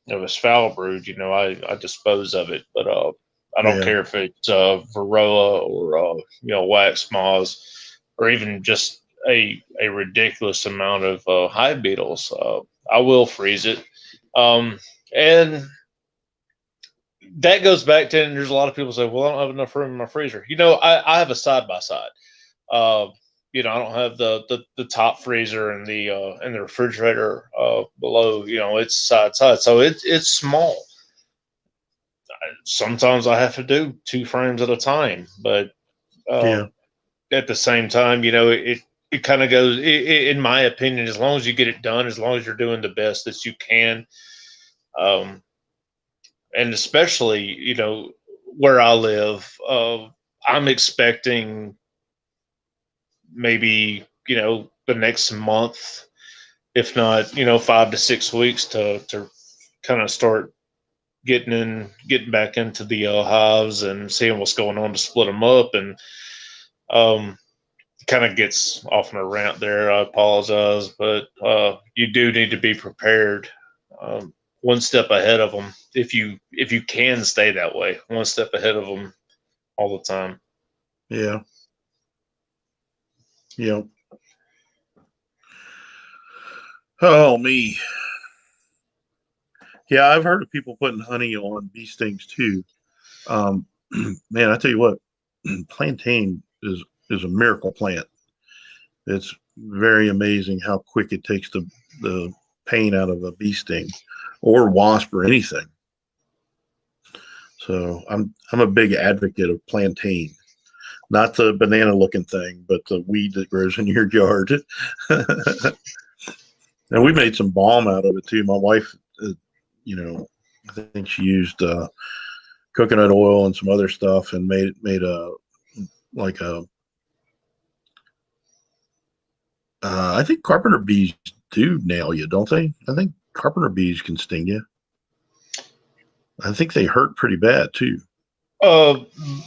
if it's foul brood, I dispose of it, but I don't Yeah, care if it's varroa or wax moths or even just a ridiculous amount of hive beetles. I will freeze it. Um, and that goes back to, and there's a lot of people say, well, I don't have enough room in my freezer. I have a side by side. I don't have the top freezer and the refrigerator below. It's side side, so it's small. Sometimes I have to do 2 frames at a time, but yeah, at the same time, it kind of goes. In my opinion, as long as you get it done, as long as you're doing the best that you can. Um, and especially where I live, I'm expecting maybe the next month, if not 5 to 6 weeks, to kind of start getting back into the hives and seeing what's going on to split them up, and um kind of gets off on a rant there. I apologize, but you do need to be prepared, um, one step ahead of them, if you can stay that way, one step ahead of them all the time. yeah, yeah. Oh me. Yeah, I've heard of people putting honey on bee stings too. Um, man, I tell you what, plantain is a miracle plant. It's very amazing how quick it takes the pain out of a bee sting or wasp or anything. So I'm a big advocate of plantain, not the banana looking thing, but the weed that grows in your yard. And we made some balm out of it too. My wife, you know, I think she used coconut oil and some other stuff and made a like a. I think carpenter bees do nail you, don't they? I think carpenter bees can sting you. I think they hurt pretty bad too. uh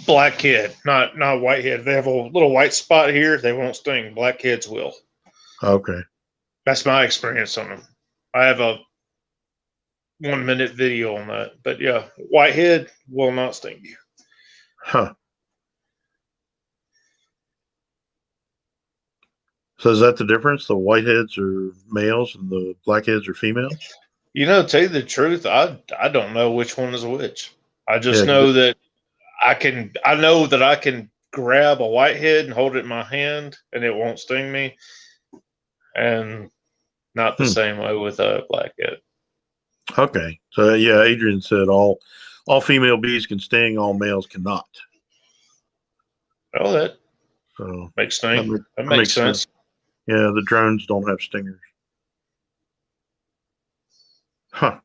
Blackhead, not whitehead. They have a little white spot here, they won't sting. Blackheads will. Okay. That's my experience on them. I have a 1 minute video on that, but yeah, whitehead will not sting you. Huh. So is that the difference? The whiteheads are males and the blackheads are females? To tell you the truth, I don't know which one is which. I Yeah. just know that I can grab a whitehead and hold it in my hand and it won't sting me, and not the Hmm. same way with a blackhead. Okay. So yeah, Adrian said all female bees can sting, all males cannot. Oh, that So makes that, sense. That that makes makes sense. sense. Yeah, the drones don't have stingers. Huh.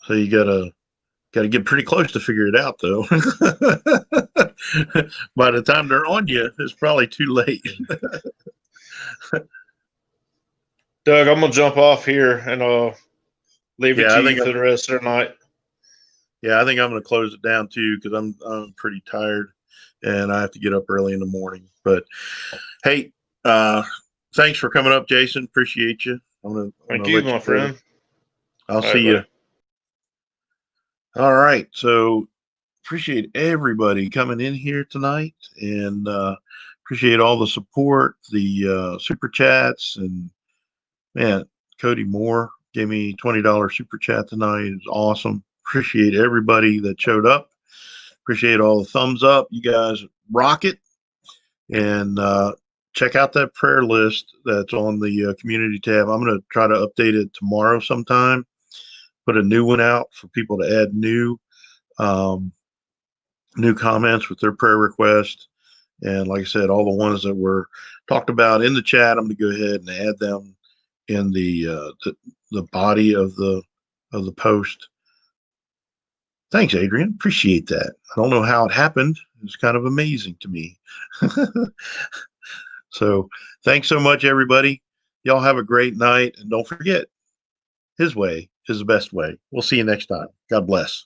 So you gotta get pretty close to figure it out though. By the time they're on you, it's probably too late. Doug, I'm gonna jump off here and leave it Yeah, I to think you for the rest of the night. Yeah, I think I'm going to close it down too because I'm pretty tired and I have to get up early in the morning. But hey, thanks for coming up, Jason. Appreciate you. I'm Thank gonna you, let you my go. friend. I'll All see right, you. buddy. All right. So appreciate everybody coming in here tonight and appreciate all the support, the super chats, and man, Cody Moore gave me $20 super chat tonight. It was awesome. Appreciate everybody that showed up. Appreciate all the thumbs up. You guys rock it. And check out that prayer list that's on the community tab. I'm going to try to update it tomorrow sometime. Put a new one out for people to add um, new comments with their prayer request. And like I said, all the ones that were talked about in the chat, I'm going to go ahead and add them in the body of the post. Thanks, Adrian. Appreciate that. I don't know how it happened. It's kind of amazing to me. So thanks so much, everybody. Y'all have a great night. And don't forget, his way is the best way. We'll see you next time. God bless.